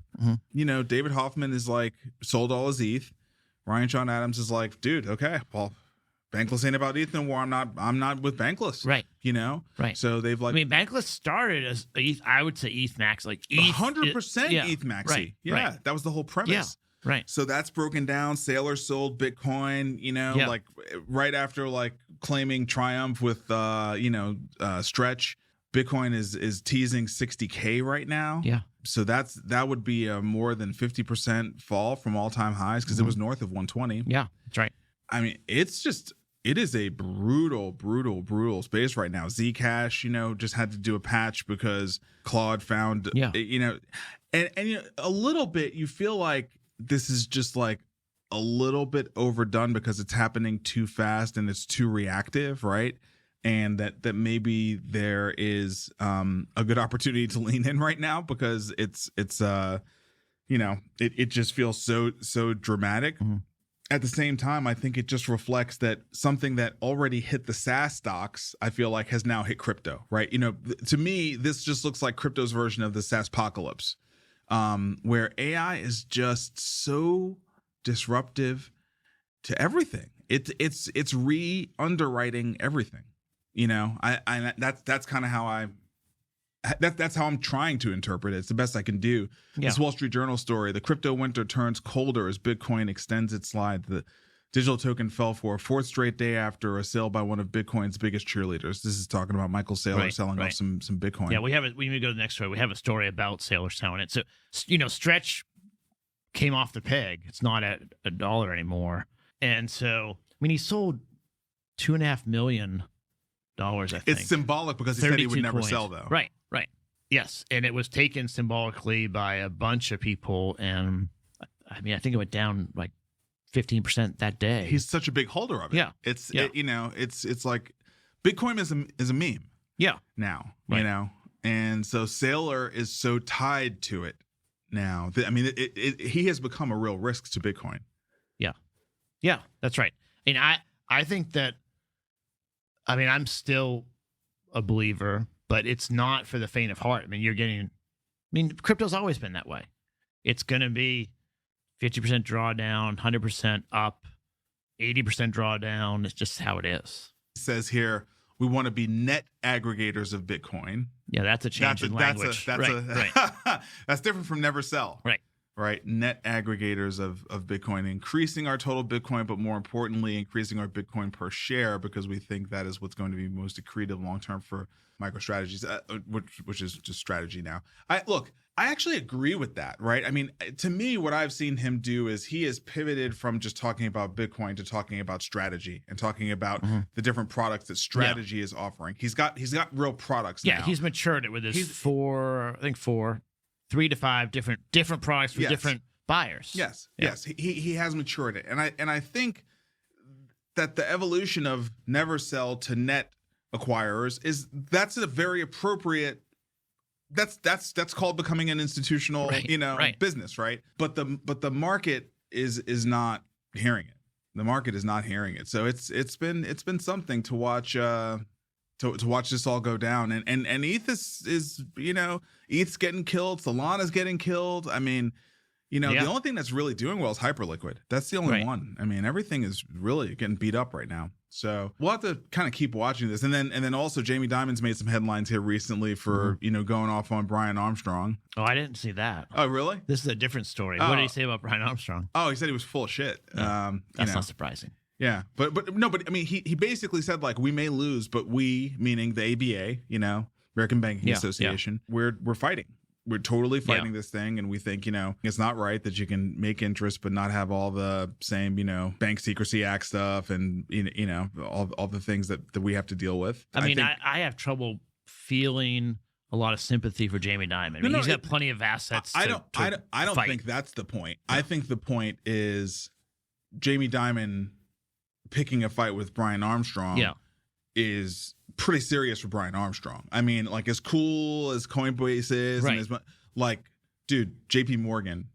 You know, David Hoffman is like sold all his ETH. Ryan Sean Adams is like, dude, okay, well, bankless ain't about ETH anymore. I'm not with bankless. Right. You know? Right. So they've like, I mean, bankless started as ETH, I would say ETH max, like ETH. 100% ETH maxi. Right. Yeah. Right. That was the whole premise. Yeah. Right. So that's broken down. Saylor sold Bitcoin, you know, like right after like claiming triumph with, Stretch. Bitcoin is teasing 60K right now. Yeah. So that would be a more than 50% fall from all-time highs because it was north of 120. Yeah, that's right. I mean, it is a brutal space right now. Zcash, you know, just had to do a patch because Claude found, you know, and you know, a little bit you feel like this is just like a little bit overdone because it's happening too fast and it's too reactive, right? And that maybe there is a good opportunity to lean in right now because it's you know, it just feels so dramatic. At the same time, I think it just reflects that something that already hit the SaaS stocks, I feel like has now hit crypto, right? You know, to me, this just looks like crypto's version of the SaaSpocalypse, where AI is just so disruptive to everything. It's re-underwriting everything. You know, that's kind of how that's how I'm trying to interpret it. It's the best I can do. This Wall Street Journal story: the crypto winter turns colder as Bitcoin extends its slide. The digital token fell for a fourth straight day after a sale by one of Bitcoin's biggest cheerleaders. This is talking about Michael Saylor selling off some Bitcoin. Yeah, we need to go to the next story. We have a story about Saylor selling it. So, you know, Stretch came off the peg. It's not at $1 anymore. And so, I mean, he sold $2.5 million. I think it's symbolic because he said he would never coins. sell, though. Right. Yes, and it was taken symbolically by a bunch of people, and I mean, I think it went down like 15% that day. He's such a big holder of it. Yeah. It's like Bitcoin is a meme. Yeah. Now, Right. and so Saylor is so tied to it now. He has become a real risk to Bitcoin. Yeah, that's right. And I think that, I'm still a believer, but it's not for the faint of heart. Crypto's always been that way. It's going to be 50% drawdown, 100% up, 80% drawdown. It's just how it is. It says here, we want to be net aggregators of Bitcoin. Yeah, that's a change in language. Right. That's different from never sell. Right. Net aggregators of Bitcoin, increasing our total Bitcoin, but more importantly, increasing our Bitcoin per share, because we think that is what's going to be most accretive long-term for MicroStrategies, which is just strategy now. I actually agree with that, right? To me, what I've seen him do is he has pivoted from just talking about Bitcoin to talking about strategy and talking about the different products that strategy is offering. He's got real products now. Yeah, he's matured it with his 3 to 5 different products for different buyers. Yes. He has matured it, and I think that the evolution of never sell to net acquirers that's a very appropriate. That's called becoming an institutional, business, right? But the market is not hearing it. The market is not hearing it. So it's been something to watch. To watch this all go down, and ETH is ETH's getting killed, Solana's getting killed. The only thing that's really doing well is Hyperliquid. That's the only one. Everything is really getting beat up right now. So we'll have to kind of keep watching this, and then also Jamie Dimon's made some headlines here recently for going off on Brian Armstrong. Oh, I didn't see that. Oh, really? This is a different story. What did he say about Brian Armstrong? Oh, he said he was full of shit. That's not surprising. Yeah, but he basically said, like, we may lose, but we, meaning the ABA, American Banking Association, we're fighting. We're totally fighting this thing, and we think, it's not right that you can make interest but not have all the same, Bank Secrecy Act stuff and all the things that we have to deal with. I have trouble feeling a lot of sympathy for Jamie Dimon. He's got plenty of assets. I don't think that's the point. No. I think the point is Jamie Dimon picking a fight with Brian Armstrong is pretty serious for Brian Armstrong. As cool as Coinbase is, and dude, JP Morgan.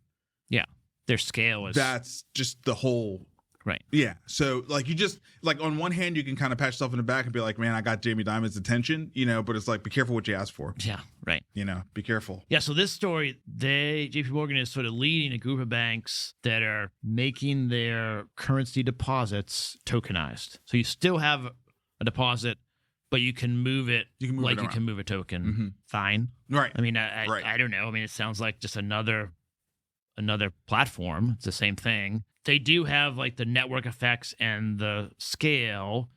Yeah. Their scale is. That's just the whole. Right. Yeah. So you just on one hand, you can kind of pat yourself in the back and be like, man, I got Jamie Dimon's attention, but it's like, be careful what you ask for. Yeah. Right. Be careful. Yeah. So this story, JP Morgan is sort of leading a group of banks that are making their currency deposits tokenized. So you still have a deposit, but you can move it you can move a token. Fine. Right. I don't know. It sounds like just another platform. It's the same thing. They do have the network effects and the scale,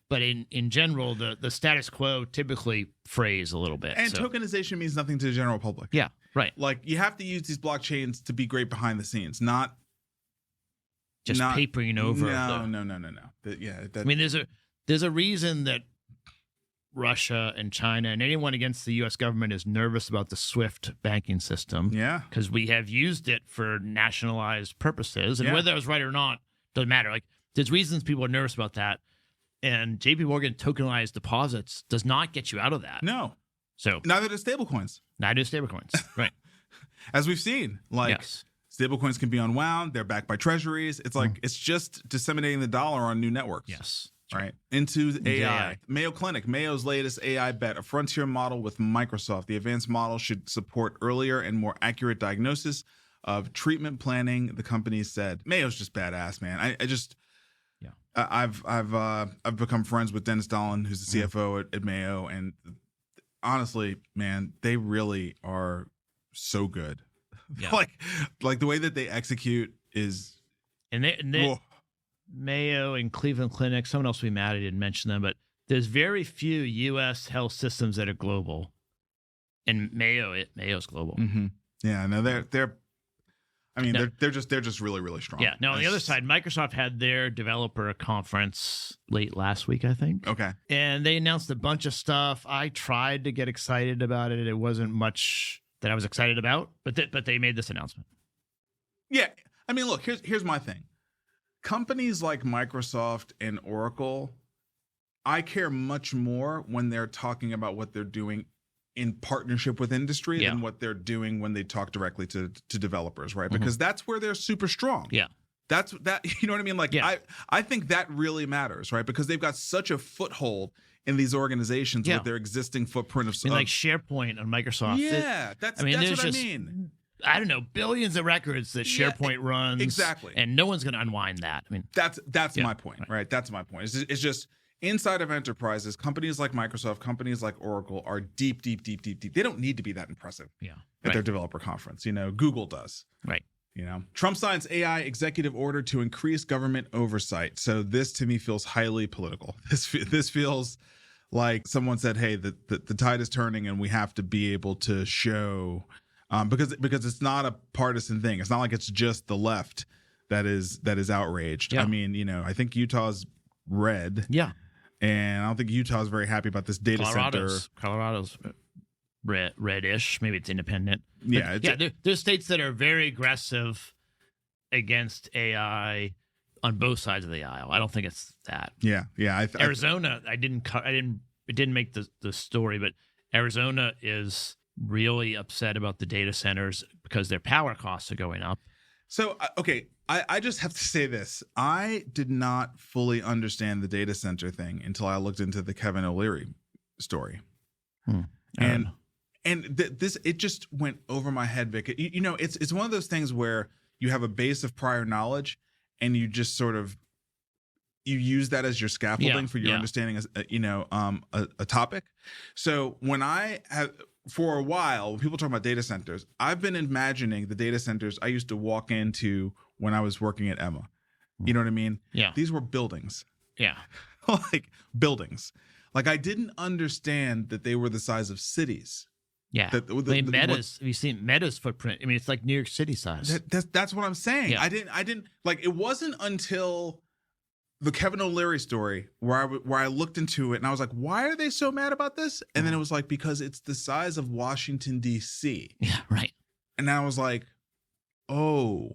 but in general, the status quo typically frays a little bit. And tokenization means nothing to the general public. Yeah, right. You have to use these blockchains to be great behind the scenes, not just papering over. No. There's a reason that Russia and China and anyone against the U.S. government is nervous about the SWIFT banking system. Yeah. Because we have used it for nationalized purposes. And whether it was right or not, doesn't matter. There's reasons people are nervous about that. And JP Morgan tokenized deposits does not get you out of that. No. So neither do stablecoins. Right. As we've seen, stablecoins can be unwound. They're backed by treasuries. It's it's just disseminating the dollar on new networks. Yes. Right. Into AI. Mayo Clinic, Mayo's latest AI bet, a frontier model with Microsoft. The advanced model should support earlier and more accurate diagnosis of treatment planning, the company said. Mayo's just badass, man. I've become friends with Dennis Dolan, who's the CFO at Mayo, and honestly, man, they really are so good. Yeah. like the way that they execute is Mayo and Cleveland Clinic, someone else will be mad I didn't mention them, but there's very few U.S. health systems that are global, and Mayo's global. Mm-hmm. Yeah, no, they're just really, really strong. Yeah. Now on the other side, Microsoft had their developer conference late last week, I think. Okay. And they announced a bunch of stuff. I tried to get excited about it. It wasn't much that I was excited about, but they made this announcement. Yeah. Look, here's my thing. companies like Microsoft and Oracle, I care much more when they're talking about what they're doing in partnership with industry than what they're doing when they talk directly to developers, right? Because that's where they're super strong. Yeah. That's that, you know what I mean? Like, I think that really matters, right? Because they've got such a foothold in these organizations with their existing footprint of like SharePoint on Microsoft. Yeah, that's what I mean. I don't know, billions of records that SharePoint runs. Exactly. And no one's going to unwind that. I mean, that's my point, right? That's my point. It's just inside of enterprises, companies like Microsoft, companies like Oracle are deep. They don't need to be that impressive at their developer conference. You know, Google does. Right. You know, Trump signs AI executive order to increase government oversight. So this to me feels highly political. This feels like someone said, hey, the tide is turning and we have to be able to show because it's not a partisan thing. It's not like it's just the left that is outraged. Yeah. I mean, you know, I think Utah's red. Yeah. And I don't think Utah's very happy about this data center. Colorado's reddish. Maybe it's independent. But there's states that are very aggressive against AI on both sides of the aisle. I don't think it's that. Yeah. Arizona, it didn't make the story, but Arizona is really upset about the data centers because their power costs are going up. So, okay, I just have to say this. I did not fully understand the data center thing until I looked into the Kevin O'Leary story. This it just went over my head, Vic. You know, it's one of those things where you have a base of prior knowledge and you just sort of you use that as your scaffolding for your understanding as a topic. So when for a while, when people talk about data centers, I've been imagining the data centers I used to walk into when I was working at Emma. You know what I mean? Yeah. These were buildings. Yeah. Like buildings. Like I didn't understand that they were the size of cities. Yeah. Have you seen Meta's footprint? I mean, it's like New York City size. That's what I'm saying. Yeah. I didn't like it wasn't until the Kevin O'Leary story where I looked into it and I was like, why are they so mad about this? And then it was like, because it's the size of Washington, D.C. Yeah, right. And I was like, oh,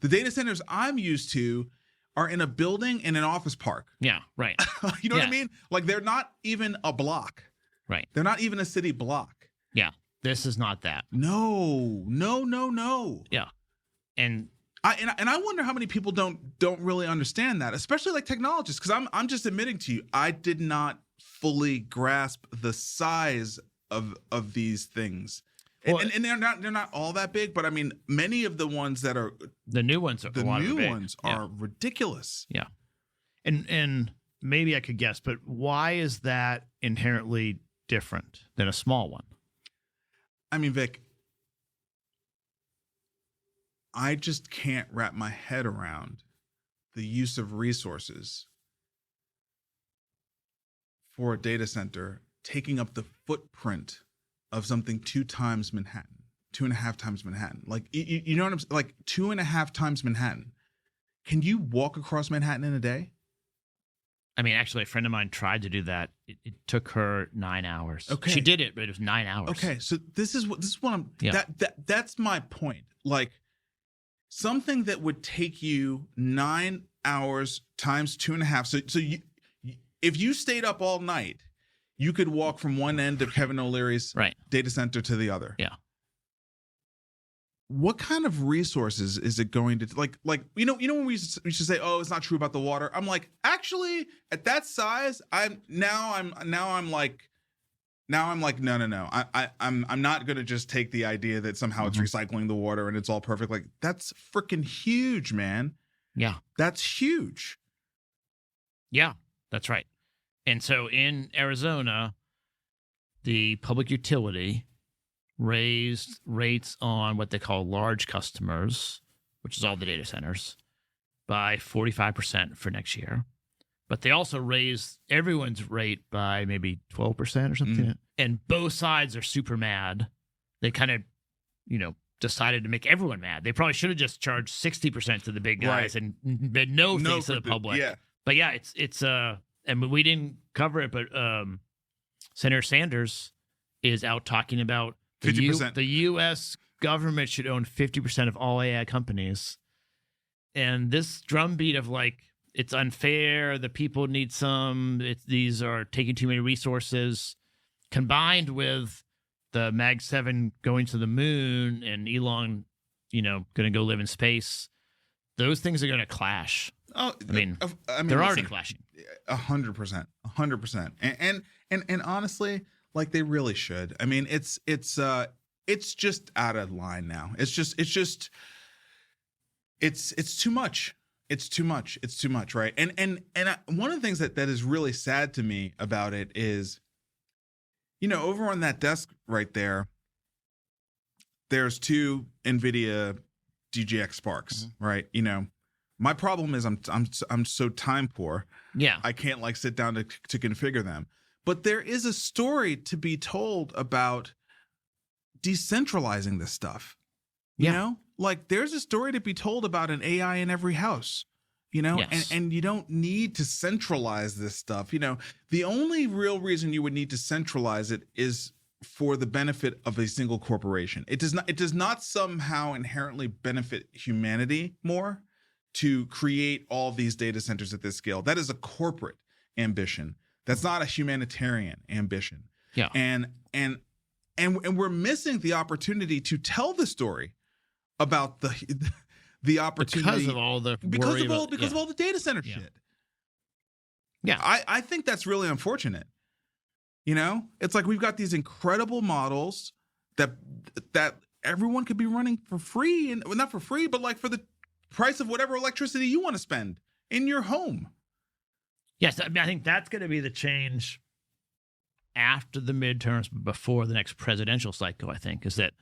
the data centers I'm used to are in a building in an office park. Yeah, right. You know what I mean? Like they're not even a block. Right. They're not even a city block. Yeah. This is not that. No. Yeah. And I wonder how many people don't really understand that, especially like technologists, because I'm just admitting to you, I did not fully grasp the size of these things. Well, and they're not all that big, but I mean, many of the ones that are the new ones are ridiculous. Yeah. And maybe I could guess, but why is that inherently different than a small one? I mean, Vic, I just can't wrap my head around the use of resources for a data center taking up the footprint of something 2.5 times Manhattan. Like, you know what I'm saying? Like 2.5 times Manhattan. Can you walk across Manhattan in a day? I mean, actually, a friend of mine tried to do that. It took her 9 hours. Okay. She did it, but it was 9 hours. Okay, so this is what I'm. Yeah. That's my point. Like something that would take you 9 hours times 2.5. So if you stayed up all night, you could walk from one end of Kevin O'Leary's data center to the other. Yeah. What kind of resources is it going to like you know when we used to say, oh, it's not true about the water. I'm like, actually at that size, I'm like no. I'm not going to just take the idea that somehow it's recycling the water and it's all perfect. Like that's freaking huge, man. Yeah. That's huge. Yeah, that's right. And so in Arizona, the public utility raised rates on what they call large customers, which is all the data centers, by 45% for next year. But they also raised everyone's rate by maybe 12% or something. And both sides are super mad. They kind of, decided to make everyone mad. They probably should have just charged 60% to the big guys and made no things to the public. Yeah. But yeah, it's and we didn't cover it, but Senator Sanders is out talking about 50%. The U.S. government should own 50% of all AI companies. And this drumbeat of like, it's unfair, the people need these are taking too many resources, combined with the Mag 7 going to the moon and Elon, going to go live in space, those things are going to clash. Oh, I mean they're already clashing. 100%. And honestly, like they really should. I mean, it's just out of line now. It's too much. It's too much, right? And one of the things that is really sad to me about it is, over on that desk right there, there's 2 NVIDIA DGX Sparks, right? My problem is I'm so time poor. Yeah, I can't like sit down to configure them. But there is a story to be told about decentralizing this stuff. You know, like there's a story to be told about an AI in every house. Yes. And you don't need to centralize this stuff. The only real reason you would need to centralize it is for the benefit of a single corporation. It does not somehow inherently benefit humanity more to create all these data centers at this scale. That is a corporate ambition. That's not a humanitarian ambition. Yeah. And we're missing the opportunity to tell the story about the opportunity because of all the all the data center shit. Yeah. I think that's really unfortunate. It's like we've got these incredible models that everyone could be running for free, and not for free, but like for the price of whatever electricity you want to spend in your home. Yes, I think that's going to be the change after the midterms, but before the next presidential cycle. I think is that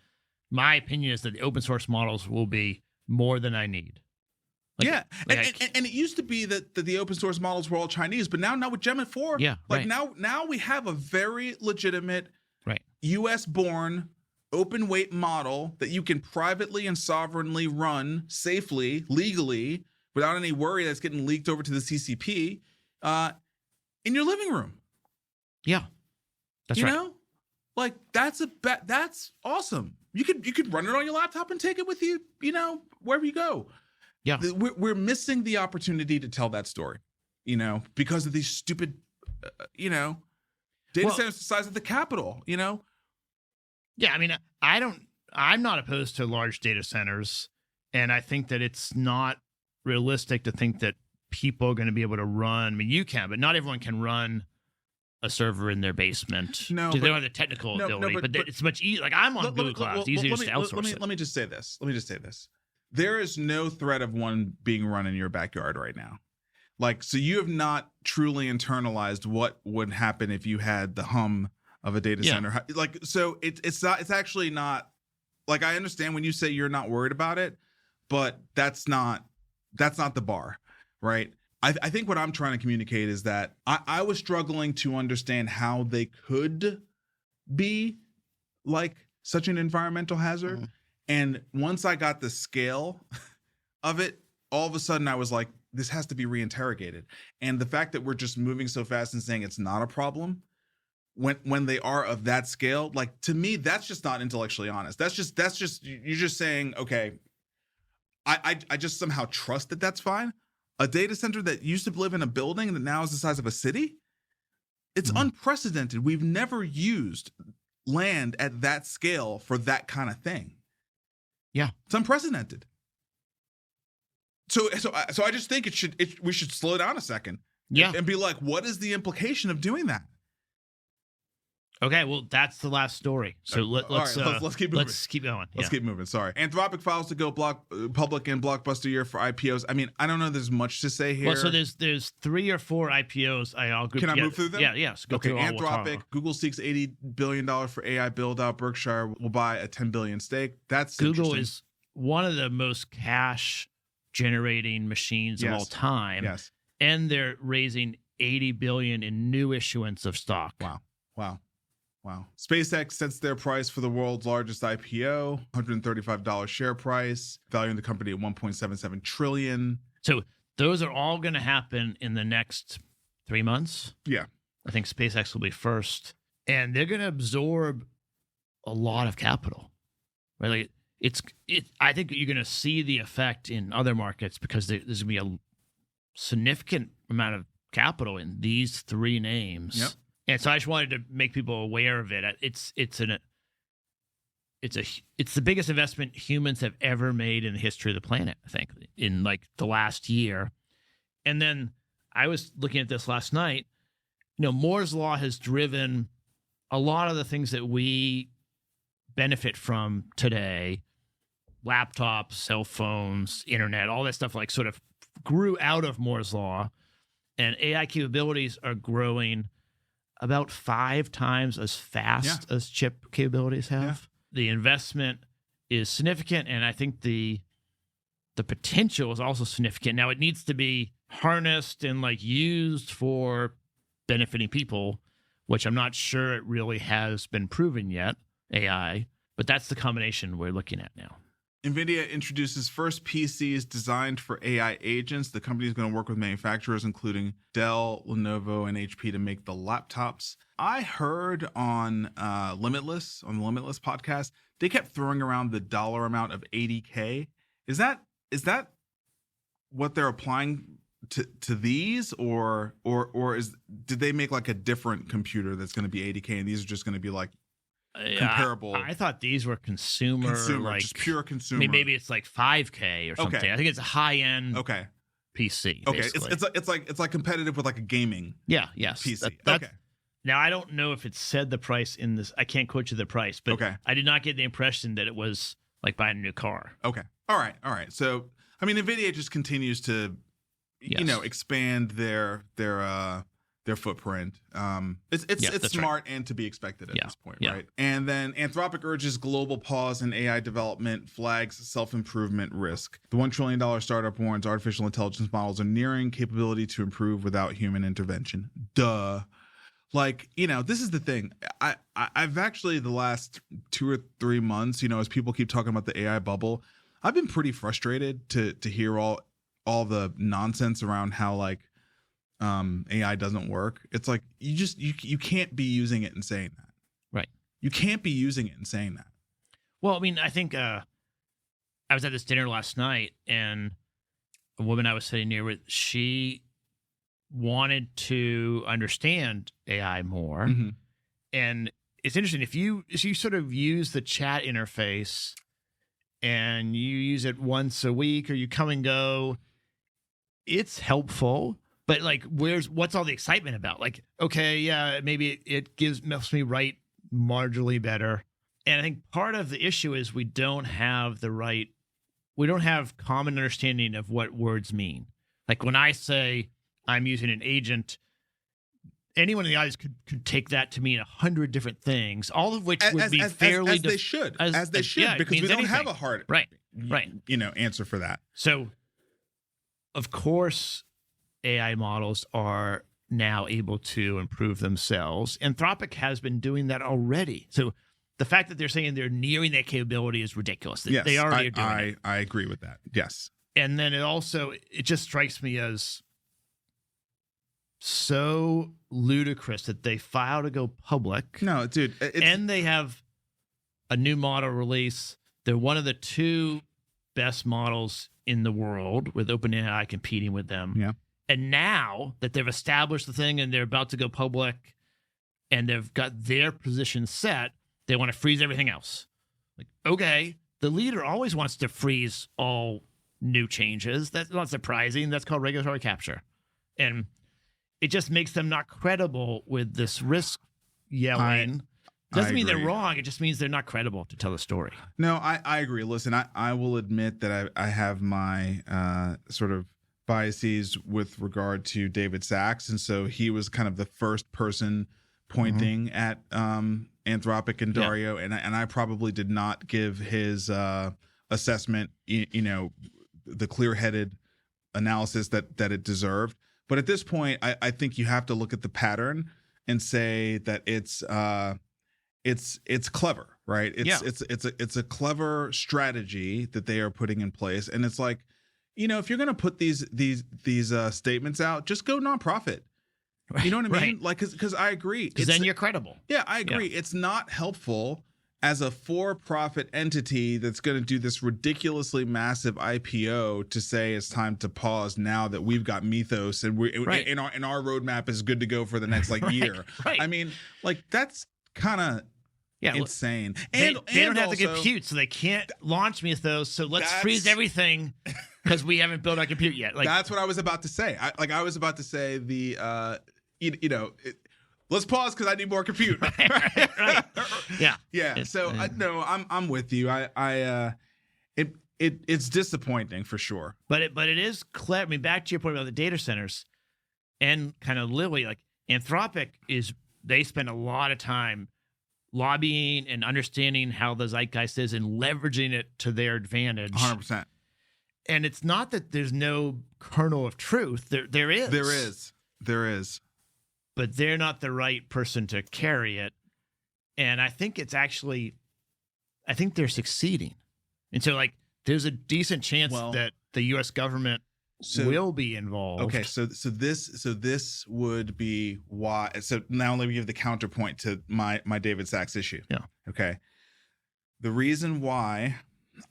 my opinion is that the open source models will be more than I need. And it used to be that the open source models were all Chinese, but now with Gemma 4, now we have a very legitimate, U.S. born open weight model that you can privately and sovereignly run safely, legally, without any worry that's getting leaked over to the CCP, in your living room. Yeah, that's right. Like that's awesome. You could run it on your laptop and take it with you, wherever you go. Yeah, we're missing the opportunity to tell that story, because of these stupid, data centers the size of the Capitol. Yeah, I mean, I'm not opposed to large data centers, and I think that it's not realistic to think that people are going to be able to run. I mean, you can, but not everyone can run a server in their basement. No, they don't have the technical ability, but it's much easier. Like I'm on Google Cloud. It's easier just to outsource it. Let me just say this. There is no threat of one being run in your backyard right now. Like, so you have not truly internalized what would happen if you had the hum of a data center. Like, so it's actually not, like, I understand when you say you're not worried about it, but that's not the bar, right? I think what I'm trying to communicate is that I was struggling to understand how they could be like such an environmental hazard. Mm-hmm. And once I got the scale of it, all of a sudden I was like, this has to be reinterrogated. And the fact that we're just moving so fast and saying it's not a problem when they are of that scale, like, to me, that's just not intellectually honest. That's just you're just saying, okay, I just somehow trust that that's fine. A data center that used to live in a building that now is the size of a city, it's unprecedented. We've never used land at that scale for that kind of thing. Yeah, it's unprecedented. So I just think we should slow down a second. Yeah, and be like, what is the implication of doing that? Okay, well, that's the last story. So let's keep moving. Let's keep going. Let's keep moving. Sorry. Anthropic files to go public in blockbuster year for IPOs. I mean, I don't know. There's much to say here. Well, so there's 3 or 4 IPOs. I'll group Can together. I move through them? Yes. Go through all. Anthropic. Google seeks $80 billion for AI build out. Berkshire will buy a $10 billion stake. That's Google is one of the most cash generating machines of all time. Yes. And they're raising $80 billion in new issuance of stock. Wow. SpaceX sets their price for the world's largest IPO, $135 share price, valuing the company at $1.77 trillion. So those are all going to happen in the next 3 months. Yeah. I think SpaceX will be first. And they're going to absorb a lot of capital. Right? Like I think you're going to see the effect in other markets because there's going to be a significant amount of capital in these three names. Yep. And so I just wanted to make people aware of it. It's the biggest investment humans have ever made in the history of the planet, I think, in like the last year. And then I was looking at this last night. Moore's Law has driven a lot of the things that we benefit from today, laptops, cell phones, internet, all that stuff like sort of grew out of Moore's Law. And AI capabilities are growing about 5 times as fast as chip capabilities have. Yeah. The investment is significant, and I think the potential is also significant. Now, it needs to be harnessed and like used for benefiting people, which I'm not sure it really has been proven yet, AI, but that's the combination we're looking at now. NVIDIA introduces first PCs designed for AI agents. The company is going to work with manufacturers, including Dell, Lenovo, and HP to make the laptops. I heard on Limitless, on the Limitless podcast, they kept throwing around the dollar amount of $80K. Is that what they're applying to these, or did they make like a different computer that's going to be $80K and these are just going to be like comparable? I thought these were consumer, like just pure consumer. Maybe it's like $5K or something. Okay. I think it's a high end. Okay. PC. Okay, it's like competitive with like a gaming. Yes. PC. Okay. Now I don't know if it said the price in this. I can't quote you the price, but I did not get the impression that it was like buying a new car. Okay. All right. So I mean, NVIDIA just continues to, expand their footprint. It's smart and to be expected at this point, right? And then Anthropic urges global pause in AI development, flags self-improvement risk. The $1 trillion startup warns artificial intelligence models are nearing capability to improve without human intervention. Duh. Like, this is the thing. I've actually the last 2 or 3 months, as people keep talking about the AI bubble, I've been pretty frustrated to hear all the nonsense around how like AI doesn't work. It's like you can't be using it and saying that. Right. You can't be using it and saying that. Well, I mean, I think I was at this dinner last night, and a woman I was sitting near with, she wanted to understand AI more. Mm-hmm. And it's interesting, if you sort of use the chat interface and you use it once a week or you come and go, it's helpful. But like, what's all the excitement about? Like, okay, yeah, maybe it helps me write marginally better. And I think part of the issue is we don't have common understanding of what words mean. Like when I say I'm using an agent, anyone in the audience could take that to mean 100 different things, all of which would be fairly... As they should, because we don't have a hard answer for that. So, of course, AI models are now able to improve themselves. Anthropic has been doing that already. So the fact that they're saying they're nearing that capability is ridiculous. Yes, they already are doing it. I agree with that. Yes. And then it just strikes me as so ludicrous that they file to go public. No, dude. And they have a new model release. They're one of the 2 best models in the world, with OpenAI competing with them. Yeah. And now that they've established the thing and they're about to go public and they've got their position set, they want to freeze everything else. Like, okay, the leader always wants to freeze all new changes. That's not surprising. That's called regulatory capture. And it just makes them not credible with this risk yelling. Doesn't mean they're wrong. It just means they're not credible to tell the story. No, I agree. Listen, I will admit that I have my sort of biases with regard to David Sachs. And so he was kind of the first person pointing at Anthropic and Dario. Yeah. And I probably did not give his assessment, the clear-headed analysis that it deserved. But at this point, I think you have to look at the pattern and say that it's clever, right? It's a clever strategy that they are putting in place. And it's like, if you're going to put these statements out, just go nonprofit. You know what I mean? Like, because I agree. Because then you're credible. Yeah, I agree. Yeah. It's not helpful as a for-profit entity that's going to do this ridiculously massive IPO to say it's time to pause now that we've got Mythos and our roadmap is good to go for the next year. Right. I mean, that's kind of insane. And they don't have the compute, so they can't launch Mythos. So let's freeze everything because we haven't built our compute yet. That's what I was about to say. I was about to say let's pause because I need more compute. Right. Yeah. So I'm with you. It's disappointing for sure. But it is clever. I mean, back to your point about the data centers and kind of Lilly, Anthropic they spend a lot of time lobbying and understanding how the zeitgeist is and leveraging it to their advantage. 100%. And it's not that there's no kernel of truth. There is. There is. But they're not the right person to carry it. And I think they're succeeding. And so there's a decent chance that the U.S. government will be involved. Okay, so this would be why. So now let me give the counterpoint to my David Sachs issue. Yeah. Okay. The reason why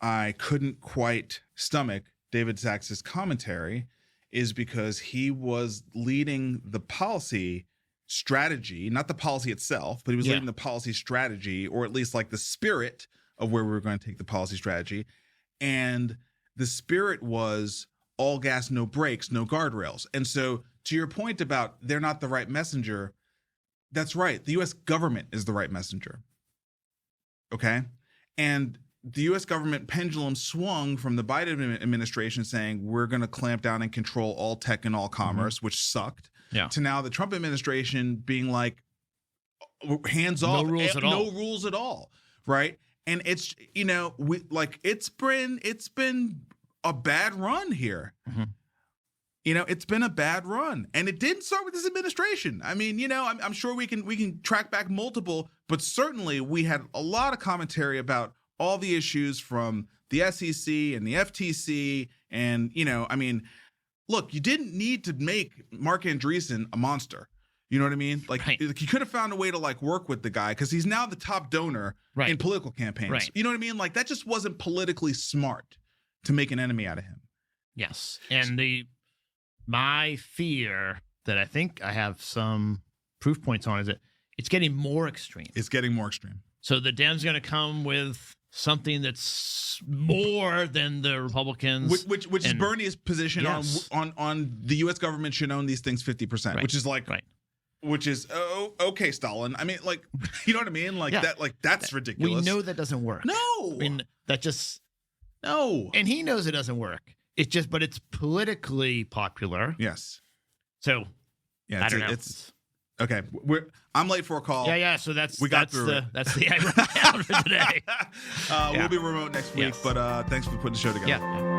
I couldn't quite stomach David Sachs's commentary is because he was leading the policy strategy, not the policy itself, but he was leading the policy strategy, or at least the spirit of where we were going to take the policy strategy. And the spirit was all gas, no brakes, no guardrails. And so to your point about they're not the right messenger, that's right. The U.S. government is the right messenger. Okay? And the U.S. government pendulum swung from the Biden administration saying we're going to clamp down and control all tech and all commerce, which sucked, to now the Trump administration being hands off, no rules at all, right? And it's it's been a bad run here. Mm-hmm. It's been a bad run, and it didn't start with this administration. I mean, I'm sure we can track back multiple, but certainly we had a lot of commentary about all the issues from the SEC and the FTC. And, look, you didn't need to make Mark Andreessen a monster. You know what I mean? You could have found a way to work with the guy because he's now the top donor in political campaigns. Right. You know what I mean? That just wasn't politically smart to make an enemy out of him. Yes. And my fear that I think I have some proof points on is that it's getting more extreme. It's getting more extreme. So the Dems going to come with something that's more than the Republicans, which is Bernie's position on the U.S. government should own these things 50%, which is which is okay, Stalin. I mean, you know what I mean? That's ridiculous. We know that doesn't work. No, I mean that just no, and he knows it doesn't work. It's just, but it's politically popular. Yes. So I don't know. It's okay. I'm late for a call. Yeah. So that's the rundown for today. We'll be remote next week, but thanks for putting the show together. Yeah.